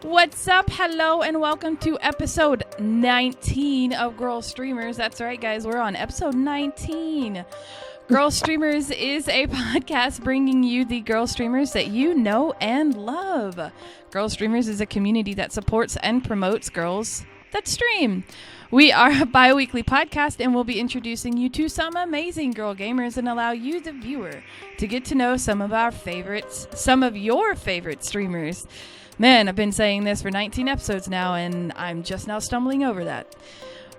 What's up? Hello and welcome to episode 19 of Girlstreamers. That's right, guys. We're on episode 19. Girlstreamers is a podcast bringing you the girl streamers that you know and love. Girlstreamers is a community that supports and promotes girls that stream. We are a bi-weekly podcast and we'll be introducing you to some amazing girl gamers and allow you, the viewer, to get to know some of your favorite streamers. Man, I've been saying this for 19 episodes now, and I'm just now stumbling over that.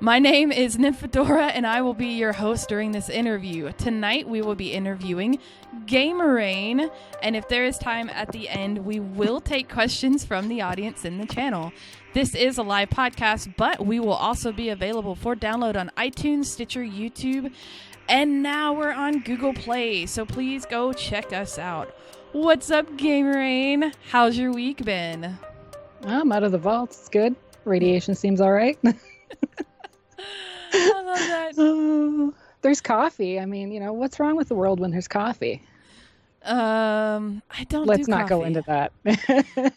My name is Nymphadora, and I will be your host during this interview. Tonight, we will be interviewing Gmeraine, and if there is time at the end, we will take questions from the audience in the channel. This is a live podcast, but we will also be available for download on iTunes, Stitcher, YouTube, and now we're on Google Play, so please go check us out. What's up, Gmeraine? How's your week been? I'm out of the vault. It's good. Radiation seems all right. I love that. There's coffee. I mean, what's wrong with the world when there's coffee? I don't Let's do not coffee. go into that.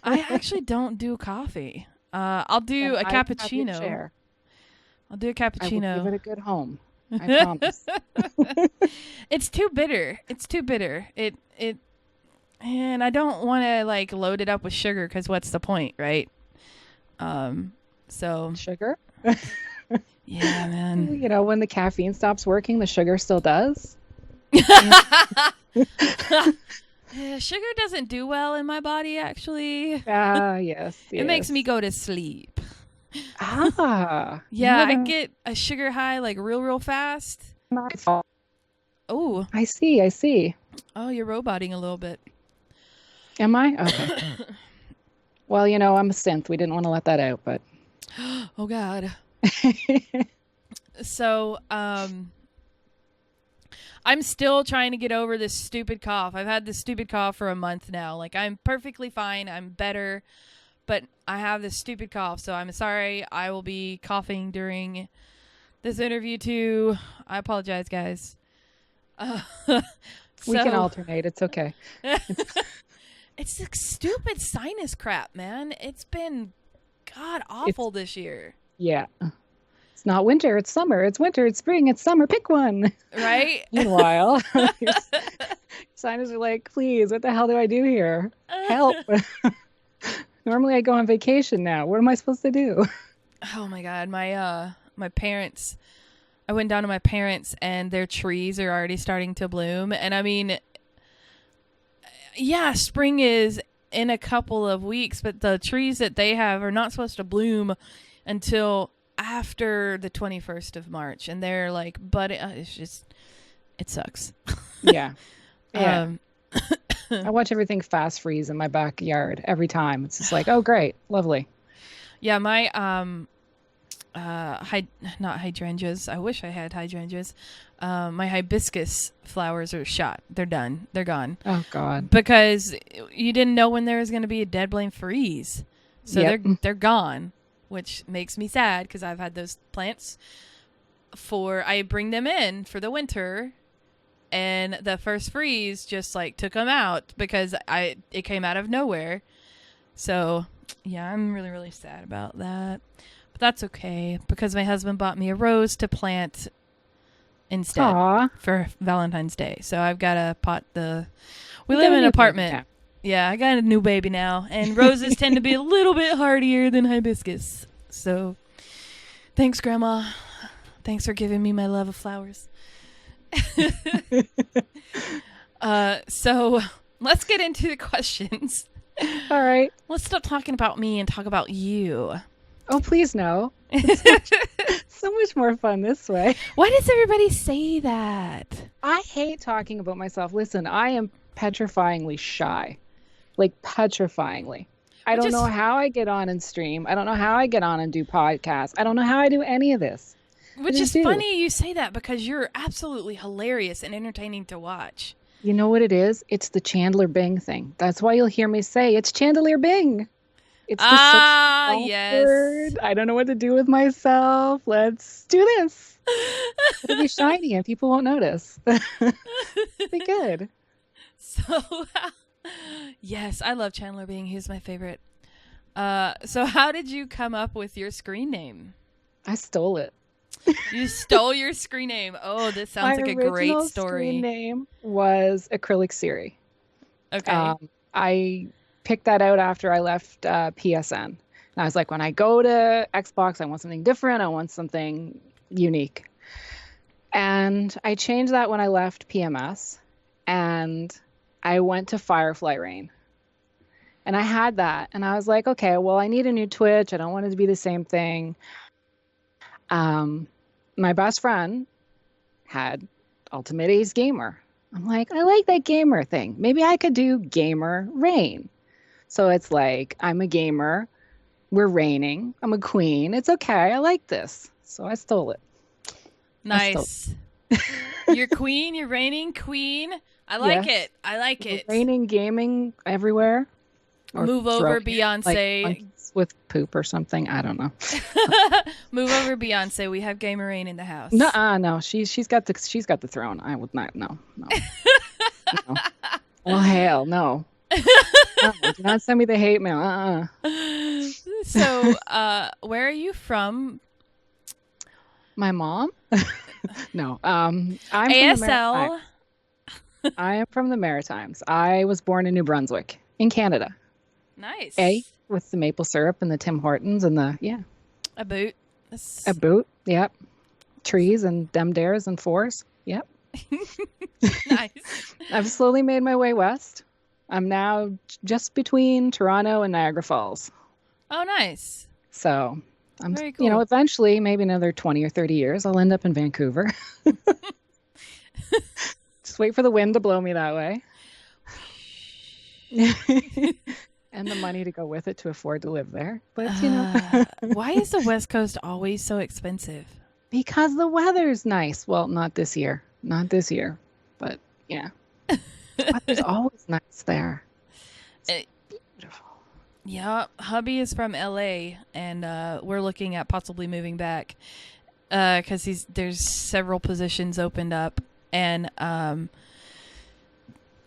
I actually don't do coffee. I'll do a cappuccino. I'll do a cappuccino. I will give it a good home. I promise. It's too bitter. And I don't want to load it up with sugar because what's the point, right? So sugar? Yeah, man. When the caffeine stops working, the sugar still does. Sugar doesn't do well in my body, actually. Yes. It makes me go to sleep. Yeah, I get a sugar high real fast. Oh. I see. Oh, you're roboting a little bit. Am I? Okay. Well, I'm a synth. We didn't want to let that out, but. Oh, God. So, I'm still trying to get over this stupid cough. I've had this stupid cough for a month now. I'm perfectly fine. I'm better, but I have this stupid cough. So I'm sorry. I will be coughing during this interview too. I apologize, guys. We can alternate. It's okay. It's a stupid sinus crap, man. It's been god awful this year. Yeah. It's not winter, it's summer. It's winter, it's spring, it's summer. Pick one. Right? Meanwhile, your sinuses are like, please, what the hell do I do here? Help. Normally I go on vacation now. What am I supposed to do? Oh my God. My parents, I went down to my parents and their trees are already starting to bloom. And I mean, yeah, spring is in a couple of weeks, but the trees that they have are not supposed to bloom until after the 21st of March. And they're but it sucks. Yeah. I watch everything fast freeze in my backyard every time. It's just oh, great. Lovely. Yeah. My, not hydrangeas. I wish I had hydrangeas. My hibiscus flowers are shot. They're done. They're gone. Oh God. Because you didn't know when there was going to be a dead blame freeze. So they're gone, which makes me sad because I've had those plants I bring them in for the winter and the first freeze just took them out because it came out of nowhere. So yeah, I'm really, really sad about that. That's okay because my husband bought me a rose to plant instead. Aww. For Valentine's Day. So I've got to we live in an apartment. Yeah, I got a new baby now, and roses tend to be a little bit hardier than hibiscus. So thanks, Grandma. Thanks for giving me my love of flowers. So let's get into the questions. All right. Let's stop talking about me and talk about you. Oh, please no. So much more fun this way. Why does everybody say that? I hate talking about myself. Listen, I am petrifyingly shy. Petrifyingly. I don't know how I get on and stream. I don't know how I get on and do podcasts. I don't know how I do any of this. Which is funny you say that because you're absolutely hilarious and entertaining to watch. You know what it is? It's the Chandler Bing thing. That's why you'll hear me say it's Chandler Bing. It's the yes. word. I don't know what to do with myself. Let's do this. It'll be shiny and people won't notice. Be good. So, yes, I love Chandler Bing. He's my favorite. So how did you come up with your screen name? I stole it. You stole your screen name. Oh, this sounds like a great story. My original screen name was Acrylic Siri. Okay. I picked that out after I left PSN. And I was like, when I go to Xbox, I want something different. I want something unique. And I changed that when I left PMS. And I went to Firefly Rain. And I had that. And I was like, okay, well, I need a new Twitch. I don't want it to be the same thing. My best friend had Ultimate Ace Gamer. I'm like, I like that gamer thing. Maybe I could do Gmeraine. So it's like, I'm a gamer. We're reigning. I'm a queen. It's okay. I like this. So I stole it. Nice. You're queen. You're reigning queen. I like it. I like it. Reigning gaming everywhere. Move over, Beyonce. Like with poop or something. I don't know. Move over, Beyonce. We have Gmeraine in the house. No. She's got the throne. I would not. No. No. Well, hell no. No, do not send me the hate mail. So, where are you from? My mom? No. I'm ASL. I am from the Maritimes. I was born in New Brunswick, in Canada. Nice. With the maple syrup and the Tim Hortons and a boot. A boot. Yep. Trees and dem dares and fours. Yep. Nice. I've slowly made my way west. I'm now just between Toronto and Niagara Falls. Oh, nice. So I'm, very cool. Eventually, maybe another 20 or 30 years, I'll end up in Vancouver. Just wait for the wind to blow me that way. And the money to go with it to afford to live there. But, why is the West Coast always so expensive? Because the weather's nice. Well, not this year. But, yeah. The weather's always nice there. It's beautiful. Yeah. Hubby is from LA, and we're looking at possibly moving back because there's several positions opened up, and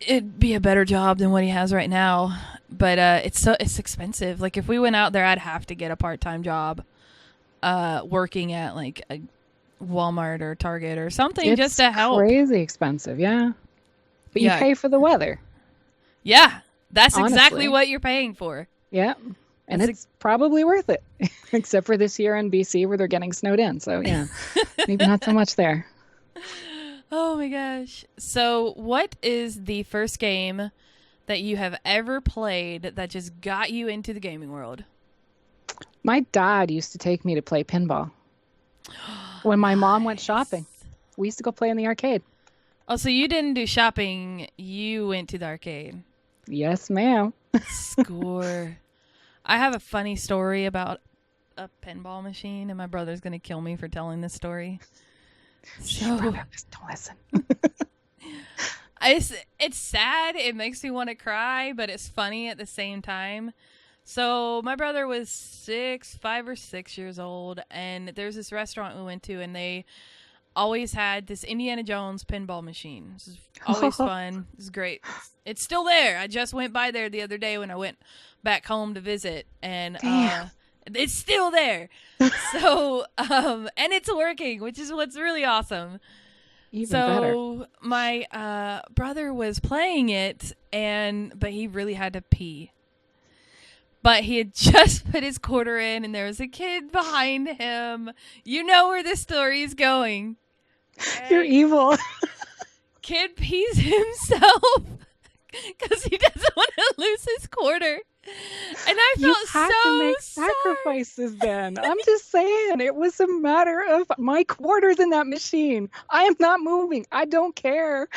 it'd be a better job than what he has right now. But it's expensive. Like if we went out there, I'd have to get a part-time job, working at like a Walmart or Target or something just to help. It's crazy expensive, yeah. But you pay for the weather. Yeah, that's exactly what you're paying for. Yeah, and it's probably worth it, except for this year in BC where they're getting snowed in. So yeah, maybe not so much there. Oh my gosh. So what is the first game that you have ever played that just got you into the gaming world? My dad used to take me to play pinball. When my mom went shopping, we used to go play in the arcade. Oh, so you didn't do shopping. You went to the arcade. Yes, ma'am. Score. I have a funny story about a pinball machine, and my brother's going to kill me for telling this story. So, don't listen. It's sad. It makes me want to cry, but it's funny at the same time. So my brother was 5 or 6 years old, and there's this restaurant we went to, and they always had this Indiana Jones pinball machine. This is always fun. It's great. It's still there. I just went by there the other day when I went back home to visit, and it's still there. So, and it's working, which is what's really awesome. Even better. So my brother was playing it, but he really had to pee. But he had just put his quarter in, and there was a kid behind him. You know where this story is going. You're evil. Kid pees himself because he doesn't want to lose his quarter. And I felt you had to make sacrifices then. I'm just saying, it was a matter of my quarters in that machine. I am not moving. I don't care.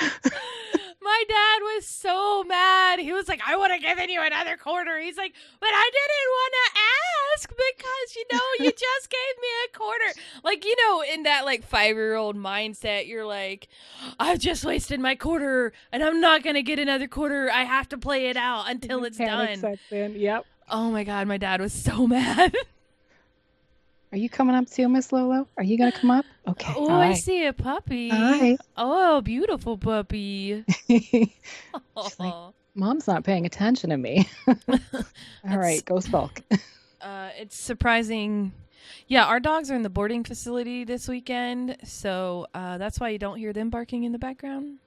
My dad was so mad. He was like, I would have given you another quarter. He's like, but I didn't want to ask because, you just gave me a quarter. Like, in that 5-year-old mindset, you're like, I've just wasted my quarter and I'm not going to get another quarter. I have to play it out until it's done. Yep. Oh my God. My dad was so mad. Are you coming up too, Miss Lolo? Are you going to come up? Okay. Oh, I see a puppy. Hi. Oh, beautiful puppy. Like, Mom's not paying attention to me. All right, go sulk. It's surprising. Yeah, our dogs are in the boarding facility this weekend, so that's why you don't hear them barking in the background.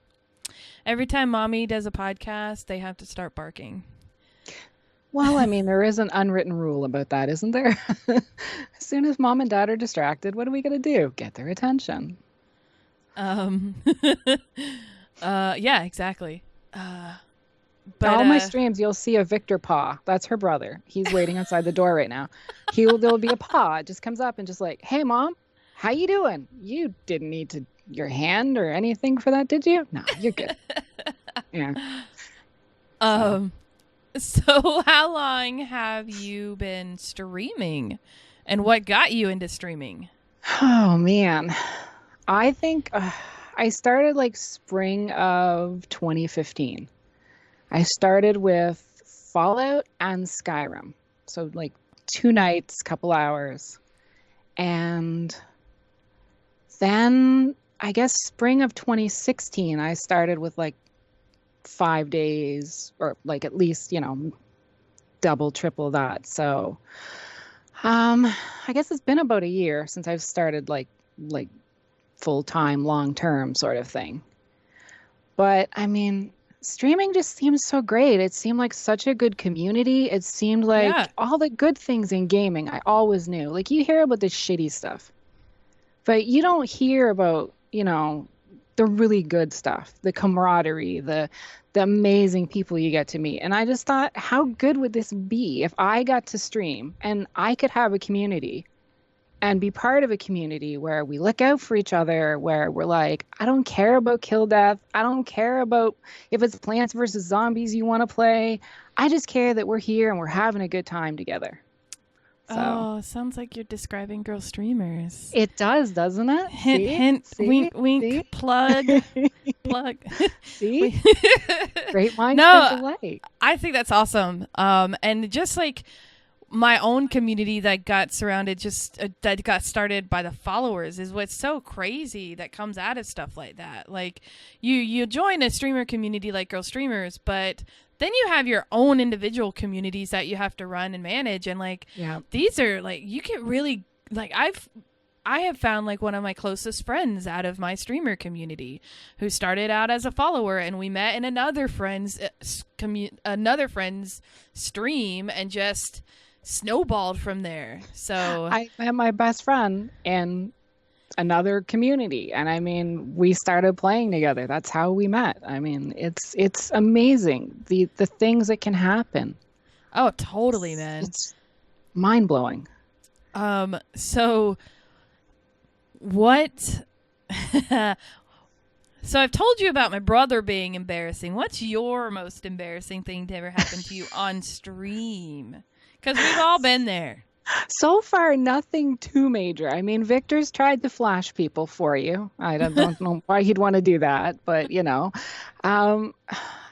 Every time Mommy does a podcast, they have to start barking. Well, I mean, there is an unwritten rule about that, isn't there? As soon as Mom and Dad are distracted, what are we going to do? Get their attention. Yeah, exactly. But all my streams, you'll see a Victor paw. That's her brother. He's waiting outside the door right now. There'll be a paw. It just comes up and just like, hey, Mom, how you doing? You didn't need your hand or anything for that, did you? No, you're good. Yeah. So how long have you been streaming, and what got you into streaming? Oh man, I think I started like spring of 2015. I started with Fallout and Skyrim. So like 2 nights, couple hours. And then I guess spring of 2016, I started with like 5 days or like at least, double, triple that. So I guess it's been about a year since I've started like full-time, long-term sort of thing. But I mean, streaming just seems so great. It seemed like such a good community. It seemed like all the good things in gaming I always knew. Like you hear about the shitty stuff, but you don't hear about, the really good stuff, the camaraderie, the amazing people you get to meet. And I just thought, how good would this be if I got to stream and I could have a community and be part of a community where we look out for each other, where we're like, I don't care about kill death. I don't care about if it's Plants vs. Zombies you want to play. I just care that we're here and we're having a good time together. So, oh, sounds like you're describing Girlstreamers. It does, doesn't it? Hint, hint, wink, wink, plug, plug. See? Great minds think alike. I think that's awesome. And just like my own community that got surrounded, that got started by the followers is what's so crazy that comes out of stuff like that. Like you join a streamer community like Girlstreamers, but then you have your own individual communities that you have to run and manage. And like, these are like, you get really like, I have found like one of my closest friends out of my streamer community who started out as a follower, and we met in another friend's stream and just snowballed from there. So I met my best friend in another community, and I mean, we started playing together. That's how we met. I mean, it's amazing the things that can happen. Oh, totally, man. It's mind-blowing. So what so I've told you about my brother being embarrassing. What's your most embarrassing thing to ever happen to you on stream? Because we've all been there. So far, nothing too major. I mean, Victor's tried to flash people for you. I don't know why he'd want to do that, but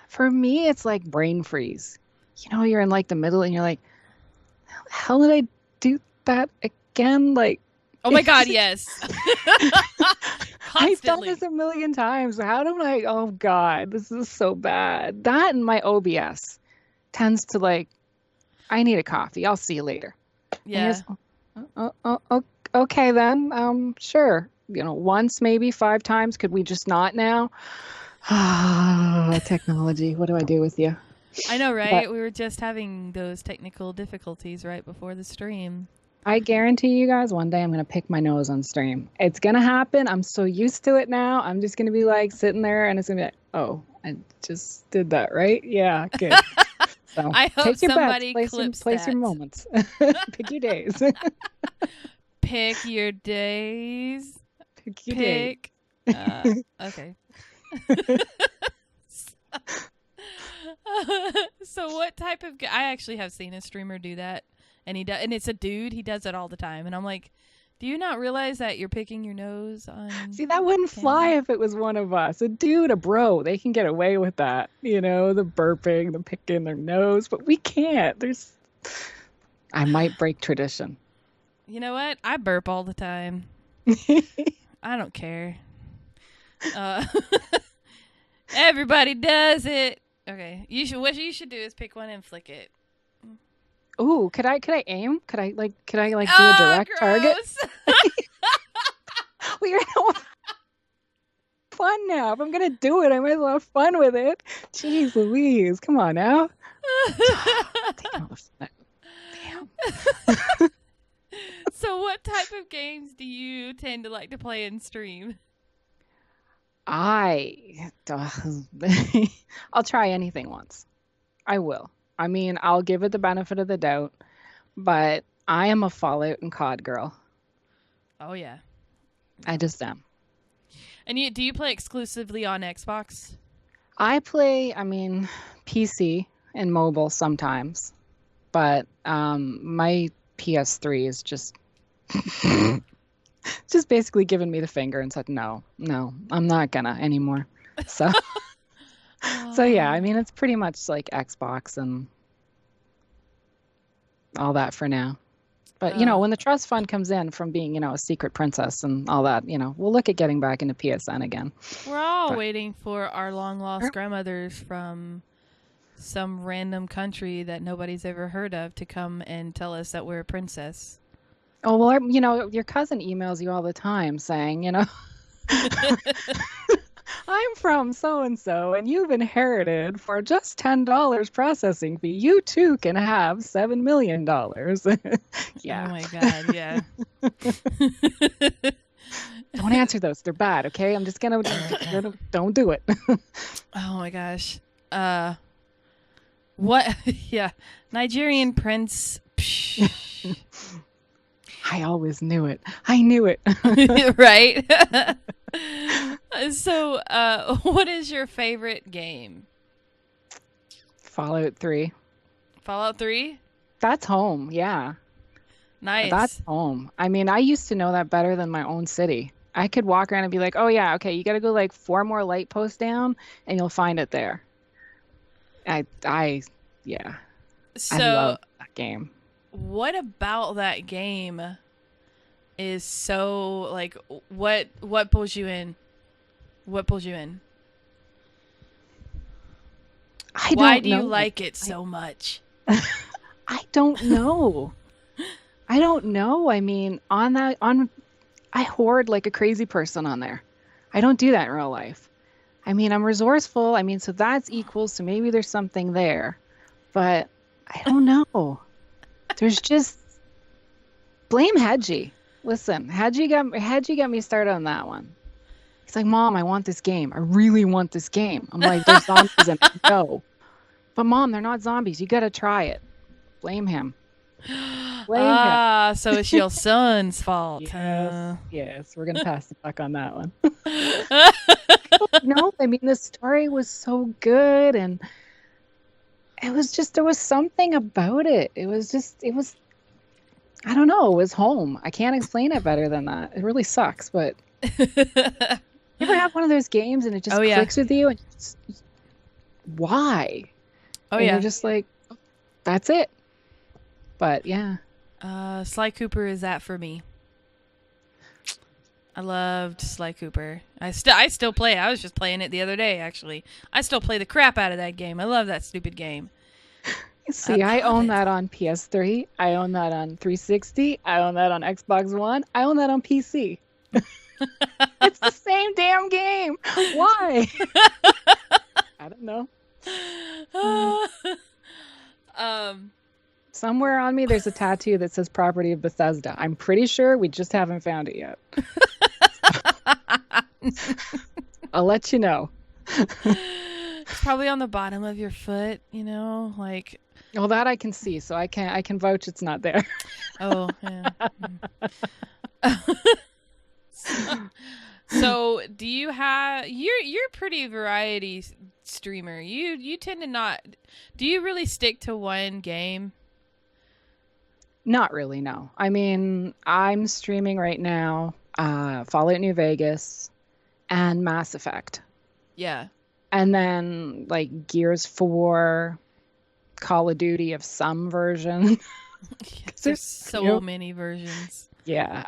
for me, it's like brain freeze. You're in like the middle and you're like, how did I do that again? Like, oh my God, yes. I've done this a million times. How do I, oh God, this is so bad. That and my OBS tends to like, I need a coffee. I'll see you later. Yeah. Okay then. Sure. Once, maybe 5 times. Could we just not now? Technology. What do I do with you? I know, right? But we were just having those technical difficulties right before the stream. I guarantee you guys one day I'm going to pick my nose on stream. It's going to happen. I'm so used to it now. I'm just going to be like sitting there and it's going to be like, oh, I just did that, right? Yeah, good. So I hope take your somebody bets, place your moments. Pick your days. Pick your days. Pick your days. Okay. So what type of I actually have seen a streamer do that, and it's a dude. He does it all the time, and I'm like, do you not realize that you're picking your nose on? See, that wouldn't fly if it was one of us. A dude, a bro, they can get away with that. The burping, the picking their nose, but we can't. I might break tradition. You know what? I burp all the time. I don't care. Everybody does it. Okay. What you should do is pick one and flick it. Ooh, could I aim? Could I do a direct target? Well, you're gonna fun now. If I'm gonna do it, I might as well have fun with it. Jeez Louise, come on now. Taking all the fun. Damn. So what type of games do you tend to like to play and stream? I'll try anything once. I will. I mean, I'll give it the benefit of the doubt, but I am a Fallout and COD girl. Oh yeah. I just am. And do you play exclusively on Xbox? I play, PC and mobile sometimes, but my PS3 is just basically giving me the finger and said, no, I'm not gonna anymore. So, so yeah, it's pretty much like Xbox and all that for now. But, when the trust fund comes in from being, a secret princess and all that, we'll look at getting back into PSN again. We're all waiting for our long-lost grandmothers from some random country that nobody's ever heard of to come and tell us that we're a princess. Oh, well, your cousin emails you all the time saying, I'm from so-and-so, and you've inherited for just $10 processing fee. You too can have $7 million. Yeah. Oh my God, yeah. Don't answer those. They're bad, okay? I'm just going to... Don't do it. Oh my gosh. What? Yeah. Nigerian prince. I always knew it. I knew it. Right? So, what is your favorite game? Fallout 3. Fallout 3? That's home, yeah. Nice. That's home. I used to know that better than my own city. I could walk around and be like, oh yeah, okay, you got to go like 4 more light posts down and you'll find it there. Yeah. So, I love that game. What about that game is so like what pulls you in? What pulls you in? Why do you like it so much? I don't know. I don't know. I hoard like a crazy person on there. I don't do that in real life. I'm resourceful. So that's equals. So maybe there's something there, but I don't know. There's just blame Hedgie. Listen, Hedgie got me started on that one. He's like, Mom, I want this game. I really want this game. I'm like, there's zombies in it. No. But Mom, they're not zombies. You got to try it. Blame him. So it's your son's fault. Yes, we're going to pass the buck on that one. No, the story was so good and it was just, there was something about it. It was, I don't know, it was home. I can't explain it better than that. It really sucks, but you ever have one of those games and it just clicks with you and why? Oh, and yeah. You're just like, that's it. But yeah. Sly Cooper is that for me. I loved Sly Cooper. I still play. I was just playing it the other day, actually. I still play the crap out of that game. I love that stupid game. See, I own that on PS3. I own that on 360. I own that on Xbox One. I own that on PC. It's the same damn game. Why? I don't know. Somewhere on me, there's a tattoo that says property of Bethesda. I'm pretty sure we just haven't found it yet. I'll let you know. It's probably on the bottom of your foot, like. Well, that I can see, so I can vouch it's not there. Oh, yeah. So do you have you're pretty variety streamer. You tend to not. Do you really stick to one game? Not really, no. I'm streaming right now Fallout New Vegas and Mass Effect. Yeah. And then like Gears 4, Call of Duty of some version. There's so many versions. Yeah.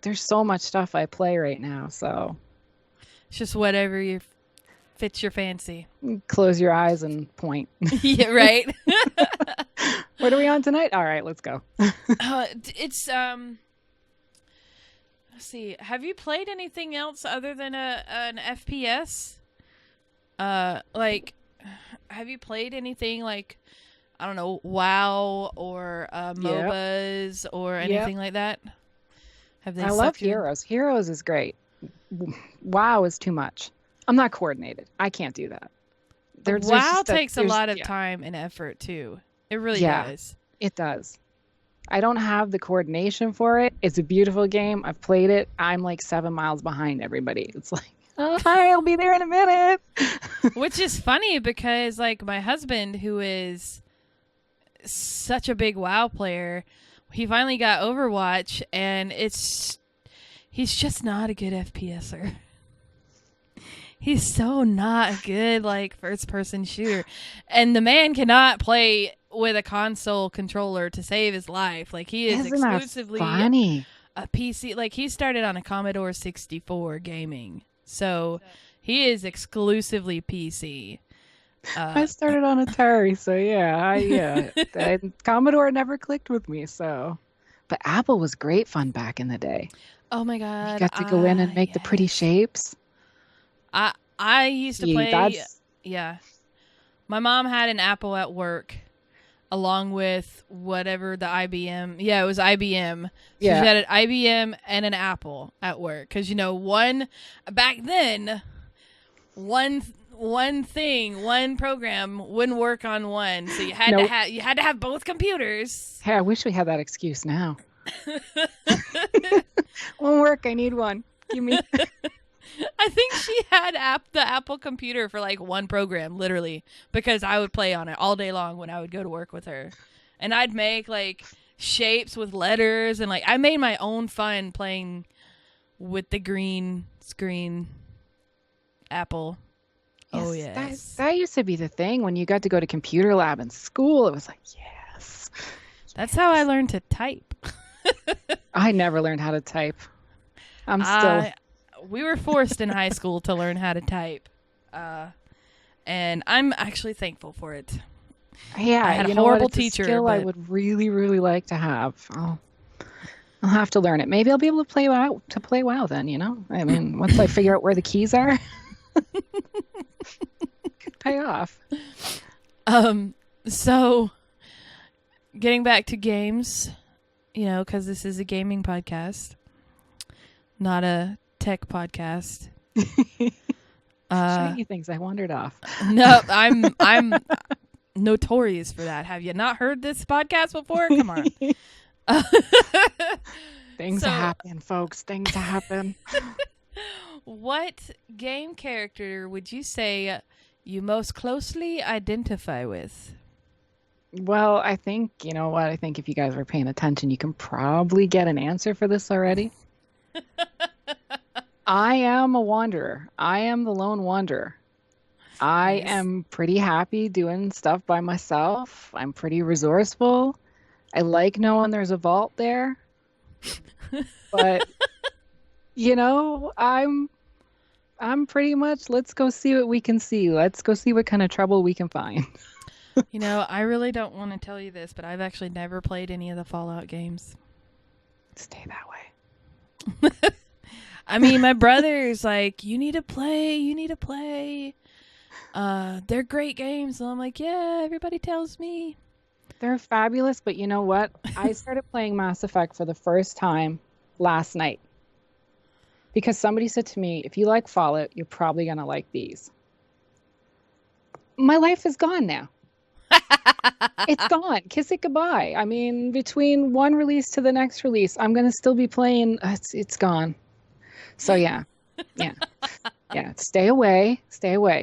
there's so much stuff I play right now, so it's just whatever you're fits your fancy. Close your eyes and point. Yeah, right. What are we on tonight? All right, let's go. It's let's see. Have you played anything else other than an FPS? Like, have you played anything like, I don't know, WoW or MOBAs or anything like that? Have they? I love Heroes. Heroes is great. WoW is too much. I'm not coordinated. I can't do that. WoW takes a lot of time and effort too. It really does. It does. I don't have the coordination for it. It's a beautiful game. I've played it. I'm like 7 miles behind everybody. It's like, oh, hi, I'll be there in a minute. Which is funny because, like, my husband, who is such a big WoW player, he finally got Overwatch, and he's just not a good FPSer. He's so not good, like, first-person shooter. And the man cannot play with a console controller to save his life. Like, he is exclusively a PC. Like, he started on a Commodore 64 gaming. So, he is exclusively PC. I started on Atari, so Commodore never clicked with me, so. But Apple was great fun back in the day. Oh, my God. You got to go in and make the pretty shapes. I used to play. Yeah. My mom had an Apple at work along with whatever the IBM. Yeah, it was IBM. So she had an IBM and an Apple at work. Because, back then, one program wouldn't work on one. So you had to have both computers. Hey, I wish we had that excuse now. Won't work. I need one. Give me. I think she had the Apple computer for like one program, literally, because I would play on it all day long when I would go to work with her. And I'd make like shapes with letters, and like I made my own fun playing with the green screen Apple. Yes, oh, yes. That used to be the thing when you got to go to computer lab in school. It was like, yes. That's how I learned to type. I never learned how to type. We were forced in high school to learn how to type. And I'm actually thankful for it. Yeah, I had a horrible teacher. It's a skill I would really, really like to have. I'll have to learn it. Maybe I'll be able to play WoW then, I mean, once I figure out where the keys are. Could pay off. So getting back to games, because this is a gaming podcast, not a tech podcast. Shiny things I wandered off. No, I'm notorious for that. Have you not heard this podcast before? Come on. Things happen, folks. Things happen. What game character would you say you most closely identify with? Well, I think, I think if you guys were paying attention, you can probably get an answer for this already. I am a wanderer. I am the lone wanderer. I am pretty happy doing stuff by myself. I'm pretty resourceful. I like knowing there's a vault there. But, I'm pretty much, let's go see what we can see. Let's go see what kind of trouble we can find. I really don't want to tell you this, but I've actually never played any of the Fallout games. Stay that way. I mean, my brother's like, you need to play. They're great games. So I'm like, yeah, everybody tells me. They're fabulous, but you know what? I started playing Mass Effect for the first time last night. Because somebody said to me, if you like Fallout, you're probably going to like these. My life is gone now. It's gone. Kiss it goodbye. I mean, between one release to the next release, I'm going to still be playing. It's gone. So, yeah. Stay away.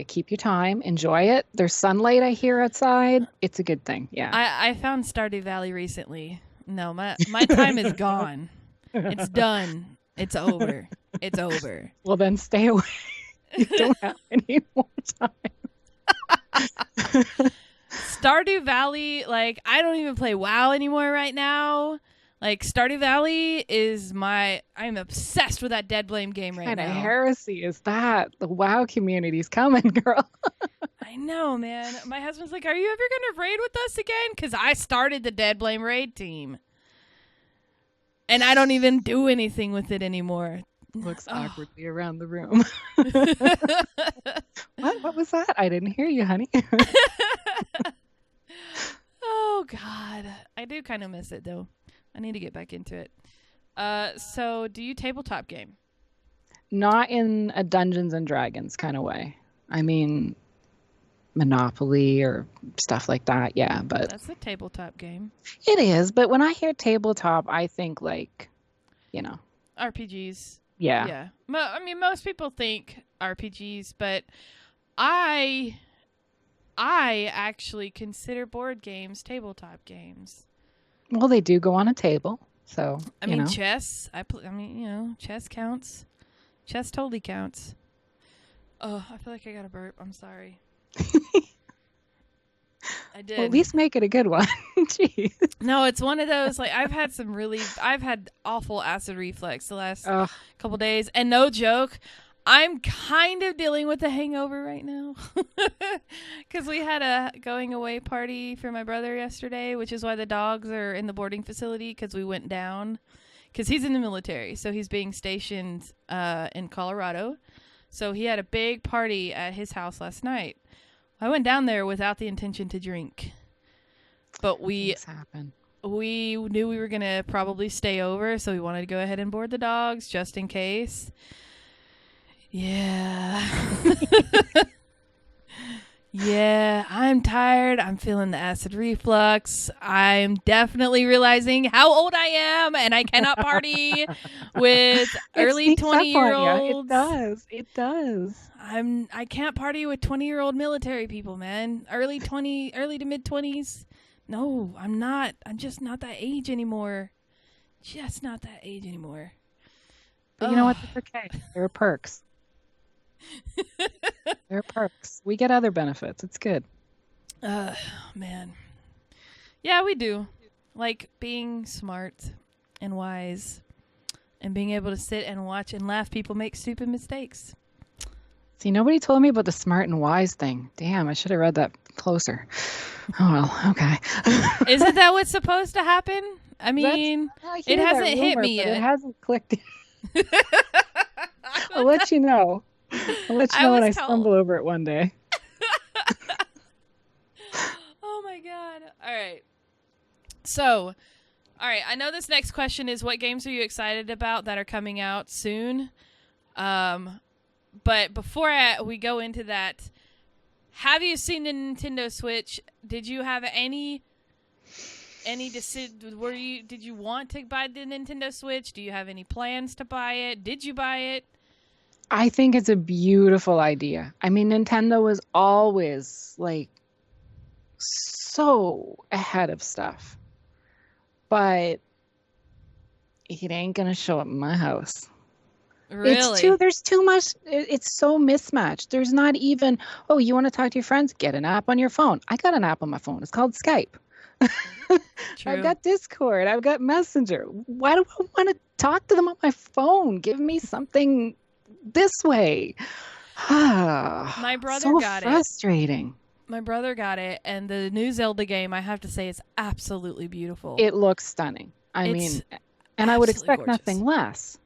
Keep your time. Enjoy it. There's sunlight I hear outside. It's a good thing. Yeah. I found Stardew Valley recently. No, my time is gone. It's done. It's over. It's over. Well, then stay away. You don't have any more time. Stardew Valley, like, I don't even play WoW anymore right now. Like, Stardew Valley is I'm obsessed with that Dead Blame game right now. What kind of heresy is that? The WoW community's coming, girl. I know, man. My husband's like, are you ever going to raid with us again? Because I started the Dead Blame raid team. And I don't even do anything with it anymore. Looks awkwardly around the room. What was that? I didn't hear you, honey. Oh, God. I do kind of miss it, though. I need to get back into it. So, do you tabletop game? Not in a Dungeons and Dragons kind of way. I mean, Monopoly or stuff like that, yeah. But that's a tabletop game. It is, but when I hear tabletop, I think like, RPGs. Yeah. Yeah. I mean, most people think RPGs, but I actually consider board games tabletop games. Well, they do go on a table, so I mean, chess. Chess counts. Chess totally counts. Oh, I feel like I got a burp. I'm sorry. I did. Well, at least make it a good one. Jeez. No, it's one of those, like, I've had awful acid reflux the last couple days, and no joke, I'm kind of dealing with a hangover right now. Because we had a going away party for my brother yesterday, which is why the dogs are in the boarding facility, because we went down. Because he's in the military, so he's being stationed in Colorado. So he had a big party at his house last night. I went down there without the intention to drink. But we knew we were going to probably stay over, so we wanted to go ahead and board the dogs just in case. Yeah. Yeah, I'm tired. I'm feeling the acid reflux. I'm definitely realizing how old I am, and I cannot party with early 20-year-olds. It does. I can't party with 20-year-old military people, man. Early to mid 20s. No, I'm not. I'm just not that age anymore. But you know what? That's okay. There are perks. There are perks. We get other benefits. It's good. Man. Yeah, we do. Like being smart and wise and being able to sit and watch and laugh people make stupid mistakes. See, nobody told me about the smart and wise thing. Damn, I should have read that closer. Oh, well, okay. Isn't that what's supposed to happen? I mean, it hasn't hit me yet. It hasn't clicked. I'll let you know. I'll let you know when I stumble over it one day. Oh my God. All right. So, I know this next question is, what games are you excited about that are coming out soon? But before we go into that, have you seen the Nintendo Switch? Did you have any decision? Did you want to buy the Nintendo Switch? Do you have any plans to buy it? Did you buy it? I think it's a beautiful idea. I mean, Nintendo was always like so ahead of stuff, but it ain't gonna show up in my house. Really? There's too much. It's so mismatched. There's not even, oh, you want to talk to your friends? Get an app on your phone. I got an app on my phone. It's called Skype. True. I've got Discord. I've got Messenger. Why do I want to talk to them on my phone? Give me something this way. My brother got it. So frustrating. My brother got it, and the new Zelda game, I have to say, is absolutely beautiful. It looks stunning. I mean, and I would expect nothing less.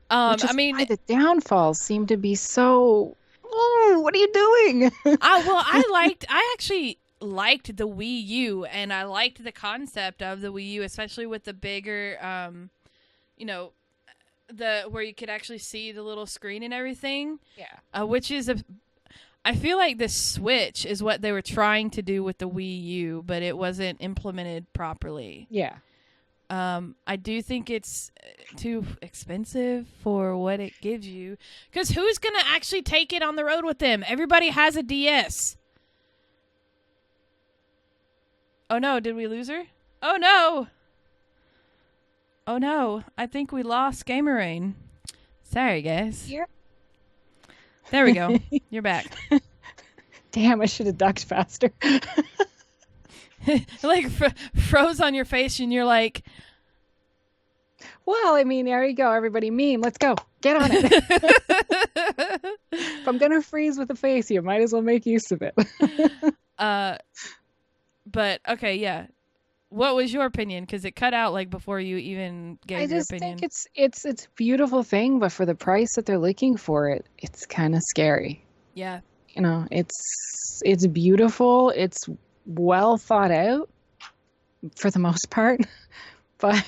Why the downfalls seem to be so. Oh, what are you doing? I actually liked the Wii U, and I liked the concept of the Wii U, especially with the bigger, where you could actually see the little screen and everything. Yeah. Which is I feel like the Switch is what they were trying to do with the Wii U, but it wasn't implemented properly. Yeah. I do think it's too expensive for what it gives you. Because who's going to actually take it on the road with them? Everybody has a DS. Oh, no. Did we lose her? Oh, no. Oh, no. I think we lost Gmeraine. Sorry, guys. Here. There we go. You're back. Damn, I should have ducked faster. Like froze on your face, and you're like, Well, I mean, there you go, everybody. Meme, let's go. Get on it. If I'm gonna freeze with a face, you might as well make use of it. But okay, yeah. What was your opinion? Because it cut out like before you even gave I your just opinion. think it's a beautiful thing, but for the price that they're looking for it, it's kind of scary. Yeah. You know, it's beautiful. It's well thought out for the most part, but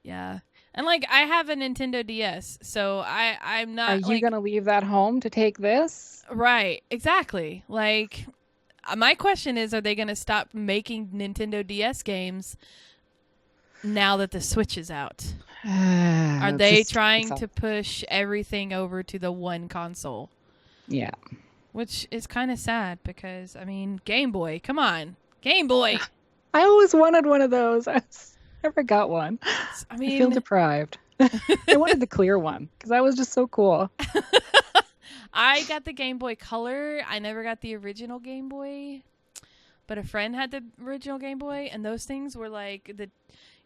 yeah. And like I have a Nintendo DS, so I'm not. Are you gonna leave that home to take this? Right, exactly. Like, my question is, are they going to stop making Nintendo DS games now that the Switch is out? Are they trying to push everything over to the one console? Yeah. Which is kind of sad because, I mean, Game Boy, come on. Game Boy! I always wanted one of those. I never got one. I mean, I feel deprived. I wanted the clear one because that was just so cool. I got the Game Boy Color. I never got the original Game Boy, but a friend had the original Game Boy, and those things were like the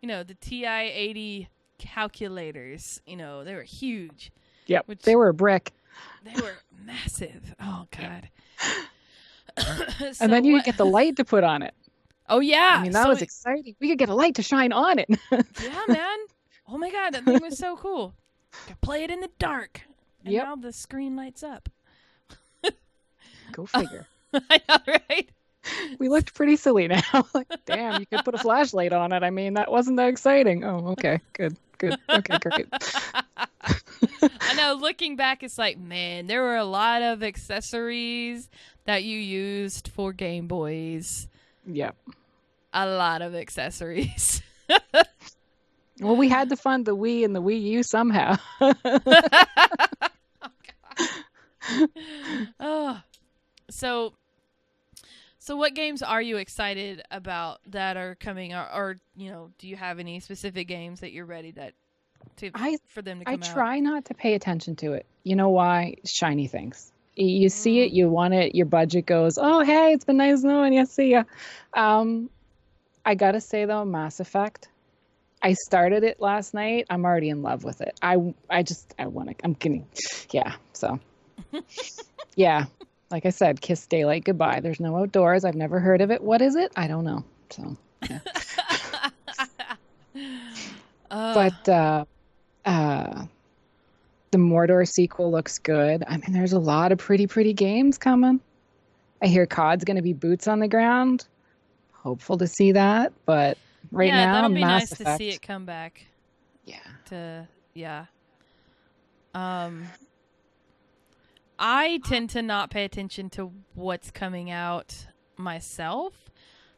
TI-80 calculators. You know, they were huge. Yep, they were a brick. They were massive. Oh God. And then you could get the light to put on it. Oh yeah, I mean that was exciting. We could get a light to shine on it. Yeah, man. Oh my God, that thing was so cool. You could play it in the dark. And now the screen lights up. Go figure. I know, right? We looked pretty silly now. Like, damn, you could put a flashlight on it. I mean, that wasn't that exciting. Oh, okay. Good. Okay, great. I know, looking back, it's like, man, there were a lot of accessories that you used for Game Boys. Yep. A lot of accessories. Well, we had to fund the Wii and the Wii U somehow. Oh, so what games are you excited about that are coming, or do you have any specific games that you're ready for them to come out? I try not to pay attention to it. You know why? Shiny things. You see it, you want it, your budget goes, oh, hey, it's been nice knowing you. See ya. I gotta say though, Mass Effect. I started it last night. I'm already in love with it. I want to. I'm kidding. Yeah. So. Yeah, like I said, kiss daylight goodbye. There's no outdoors. I've never heard of it. What is it? I don't know. So, yeah. But the Mordor sequel looks good. I mean, there's a lot of pretty games coming. I hear COD's going to be boots on the ground. Hopeful to see that, but now, that'll be Mass nice Effect. to see it come back. Yeah. I tend to not pay attention to what's coming out myself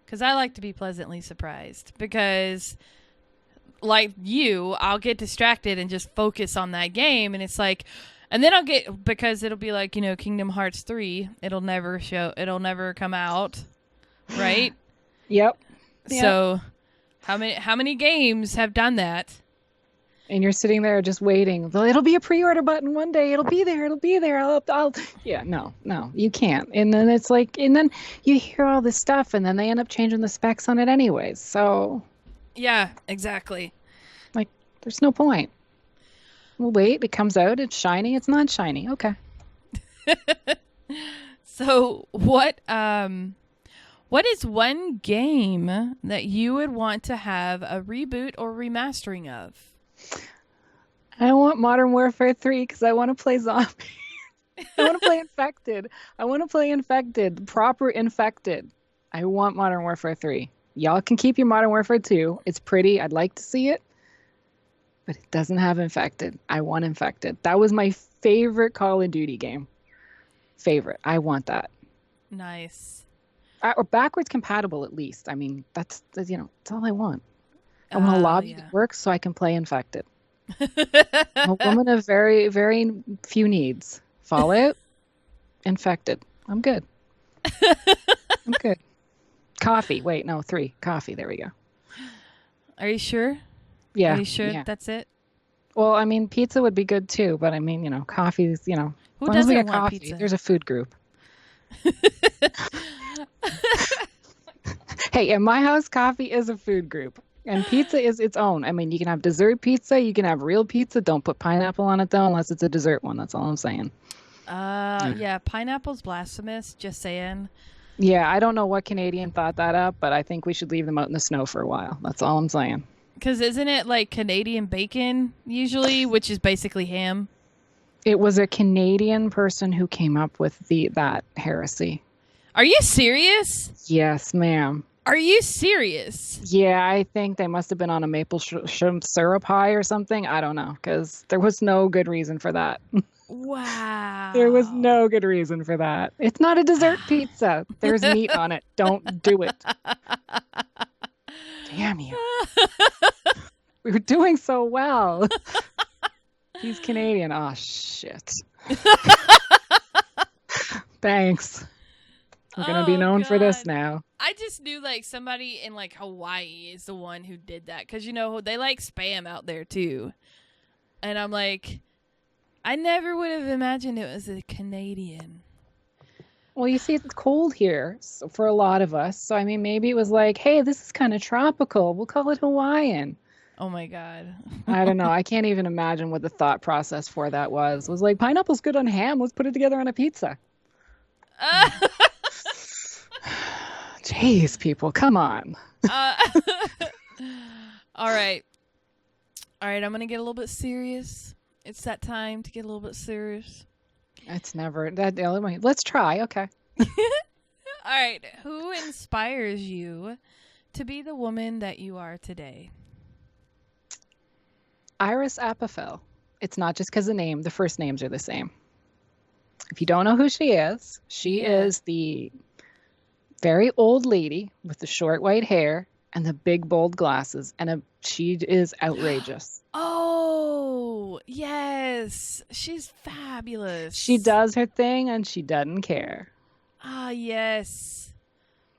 because I like to be pleasantly surprised because, like you, I'll get distracted and just focus on that game, and it's like, and then because it'll be like, Kingdom Hearts 3, it'll never come out, right? Yep. So how many games have done that? And you're sitting there just waiting. Well, it'll be a pre-order button one day. It'll be there. Yeah, no, you can't. And then it's like, and then you hear all this stuff, and then they end up changing the specs on it anyways. So. Yeah, exactly. Like, there's no point. Well, wait, it comes out. It's shiny. It's not shiny. Okay. So what is one game that you would want to have a reboot or remastering of? I want Modern Warfare 3 because I want to play zombie. I want to play Infected. The proper Infected. I want Modern Warfare 3. Y'all can keep your Modern Warfare 2. It's pretty. I'd like to see it. But it doesn't have Infected. I want Infected. That was my favorite Call of Duty game. Favorite. I want that. Nice. Or backwards compatible at least. I mean, that's all I want. I want a lobby that works so I can play Infected. I'm a woman of very, very few needs. Fallout, Infected. I'm good. Coffee. Wait, no, 3. Coffee. There we go. Are you sure? Yeah. Are you sure that's it? Well, I mean, pizza would be good too, but I mean, coffee is, Who doesn't want coffee, pizza? There's a food group. Hey, in my house, coffee is a food group. And pizza is its own. I mean, you can have dessert pizza, you can have real pizza. Don't put pineapple on it though, unless it's a dessert one. That's all I'm saying. Yeah, pineapple's blasphemous, just saying. Yeah, I don't know what Canadian thought that up, but I think we should leave them out in the snow for a while. That's all I'm saying. Because isn't it like Canadian bacon usually, which is basically ham? It was a Canadian person who came up with that heresy. Are you serious? Yes, ma'am. Are you serious? Yeah, I think they must have been on a maple shrimp syrup high or something. I don't know, because there was no good reason for that. Wow. There was no good reason for that. It's not a dessert pizza. There's meat on it. Don't do it. Damn you. We were doing so well. He's Canadian. Oh, shit. Thanks. We're going to be known for this now. I just knew like somebody in like Hawaii is the one who did that. Because, you know, they like spam out there too. And I'm like, I never would have imagined it was a Canadian. Well, you see, it's cold here for a lot of us. So, I mean, maybe it was like, hey, this is kind of tropical. We'll call it Hawaiian. Oh, my God. I don't know. I can't even imagine what the thought process for that was. It was like, pineapple's good on ham. Let's put it together on a pizza. Jeez, people, come on. All right. I'm going to get a little bit serious. It's that time to get a little bit serious. It's never that. Let's try. Okay. All right. Who inspires you to be the woman that you are today? Iris Apfel. It's not just because the name. The first names are the same. If you don't know who she is the very old lady with the short white hair and the big bold glasses, and she is outrageous. Oh, yes. She's fabulous. She does her thing and she doesn't care. Ah, yes.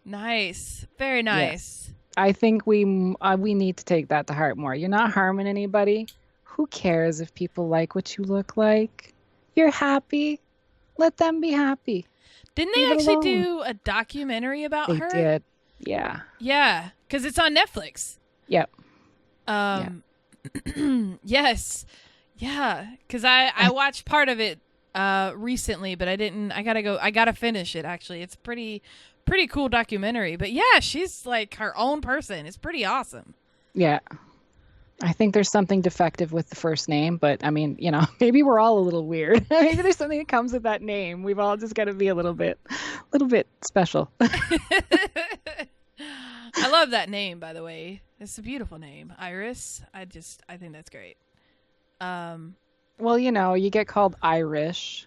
Nice. Very nice. Yes. I think we need to take that to heart more. You're not harming anybody. Who cares if people like what you look like? You're happy. Let them be happy. Didn't they actually do a documentary about her? They did. Yeah. Yeah, because it's on Netflix. Yep. Yes. Yeah, because I watched part of it recently, but I didn't. I gotta finish it. Actually, it's pretty cool documentary. But yeah, she's like her own person. It's pretty awesome. Yeah. I think there's something defective with the first name, but I mean, you know, maybe we're all a little weird. Maybe there's something that comes with that name. We've all just got to be a little bit special. I love that name, by the way. It's a beautiful name, Iris. I think that's great. Well, you know, you get called Irish,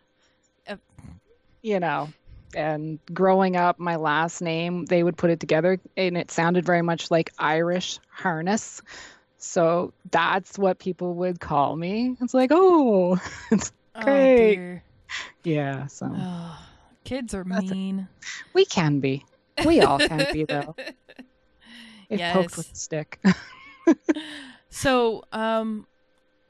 you know, and growing up, my last name, they would put it together and it sounded very much like Irish harness. So that's what people would call me. It's like, oh, it's great. Dear. Yeah. So kids are mean. We can be. We all can be, though. If Yes. poked with a stick. So,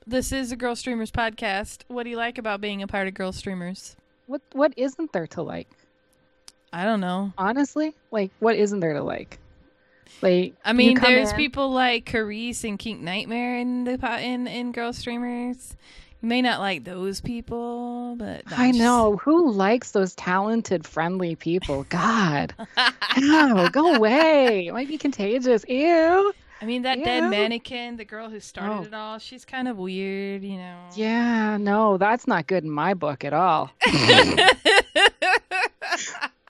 this is a Girlstreamers podcast. What do you like about being a part of Girlstreamers? What isn't there to like? I don't know. Honestly, like, what isn't there to like? Like, I mean, there's people like Carice and Kink Nightmare in Girlstreamers. You may not like those people, but I know who likes those talented, friendly people. God, no, go away. It might be contagious. Ew. I mean, that dead mannequin, the girl who started it all, she's kind of weird, you know. Yeah, no, that's not good in my book at all.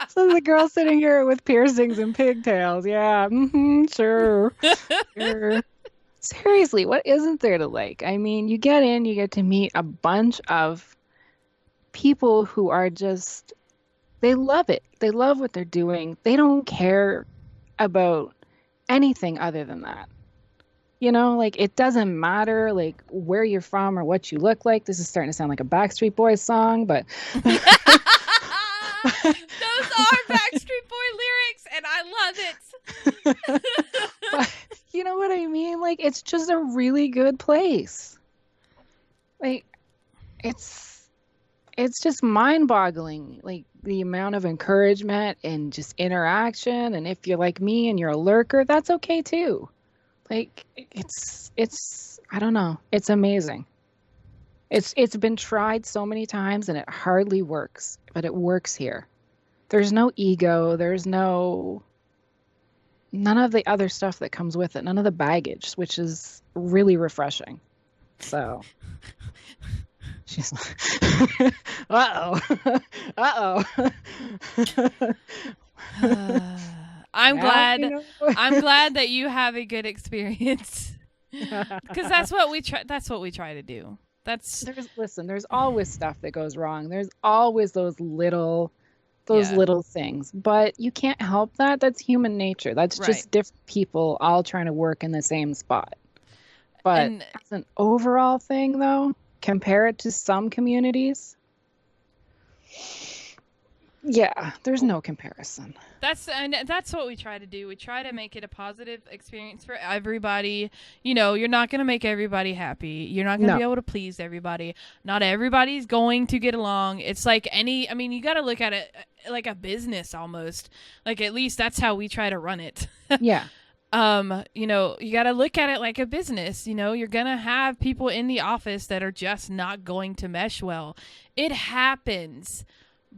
So the girl sitting here with piercings and pigtails. Yeah, sure. Sure. Seriously, what isn't there to like? I mean, you get in, you get to meet a bunch of people who are just, they love it. They love what they're doing. They don't care about anything other than that. You know, like, it doesn't matter, like, where you're from or what you look like. This is starting to sound like a Backstreet Boys song, but... Those are Backstreet Boy lyrics, and I love it. But, you know what I mean? Like, it's just a really good place. Like, it's just mind-boggling, like, the amount of encouragement and just interaction. And if you're like me and you're a lurker, that's okay too. Like it's I don't know. It's amazing. It's been tried so many times and it hardly works, but it works here. There's no ego, there's none of the other stuff that comes with it, none of the baggage, which is really refreshing. So she's like, uh-oh. Uh-oh. I'm Now glad. we know. I'm glad that you have a good experience because that's what we try. That's what we try to do. There's always stuff that goes wrong. There's always those little things, but you can't help that. That's human nature. That's Right. just different people all trying to work in the same spot. But as an overall thing, though, compare it to some communities. Yeah, there's no comparison. That's what we try to do. We try to make it a positive experience for everybody. You know, you're not going to make everybody happy. You're not going to be able to please everybody. Not everybody's going to get along. It's like you got to look at it like a business almost. Like at least that's how we try to run it. Yeah. You know, you got to look at it like a business. You know, you're going to have people in the office that are just not going to mesh well. It happens.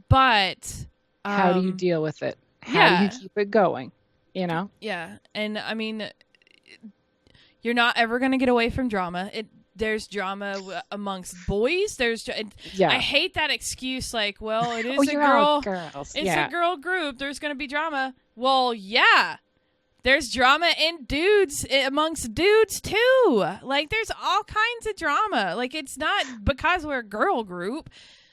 But how do you deal with it? How do you keep it going? You know? Yeah. And I mean, you're not ever going to get away from drama. There's drama amongst boys. I hate that excuse like, well, it is a girl. Girls. It's a girl group. There's going to be drama. Well, yeah. There's drama in dudes amongst dudes too. Like there's all kinds of drama. Like it's not because we're a girl group.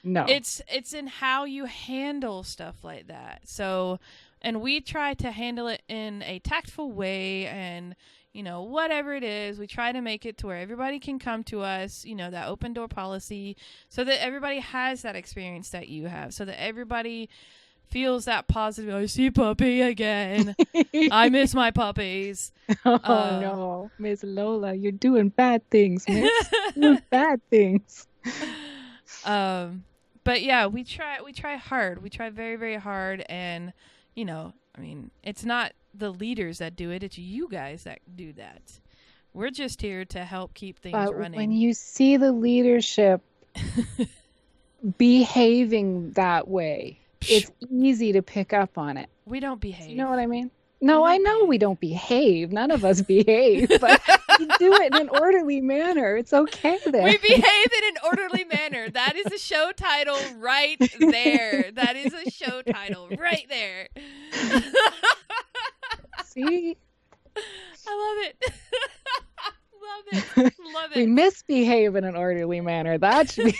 No. It's in how you handle stuff like that. So, and we try to handle it in a tactful way and, you know, whatever it is, we try to make it to where everybody can come to us, you know, that open door policy so that everybody has that experience that you have, so that everybody feels that positive, I see puppy again. I miss my puppies. Oh, no. Miss Lola, you're doing bad things, miss. Doing bad things. But yeah, we try hard. We try very, very hard. And, you know, I mean, it's not the leaders that do it. It's you guys that do that. We're just here to help keep things running. When you see the leadership behaving that way, it's easy to pick up on it. We don't behave. You know what I mean? No, I know we don't behave. None of us behave, but we do it in an orderly manner. It's okay then. We behave in an orderly manner. That is a show title right there. That is a show title right there. See? I love it. Love it. Love it. We misbehave in an orderly manner. That should be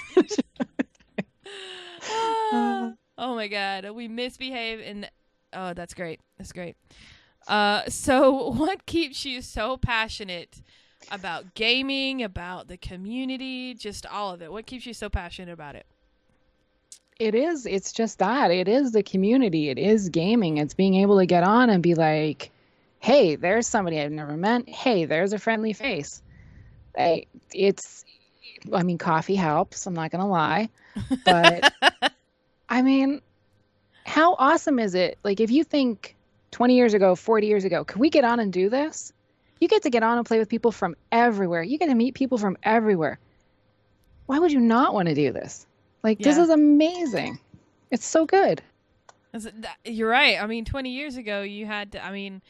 oh my God. We misbehave in... Oh, that's great. That's great. So what keeps you so passionate about gaming, about the community, just all of it? What keeps you so passionate about it? It's just that. It is the community. It is gaming. It's being able to get on and be like, hey, there's somebody I've never met. Hey, there's a friendly face. Coffee helps. I'm not going to lie. But, I mean, how awesome is it? Like, if you think 20 years ago, 40 years ago, could we get on and do this? You get to get on and play with people from everywhere. You get to meet people from everywhere. Why would you not want to do this? Like, This is amazing. It's so good. You're right. I mean, 20 years ago, 20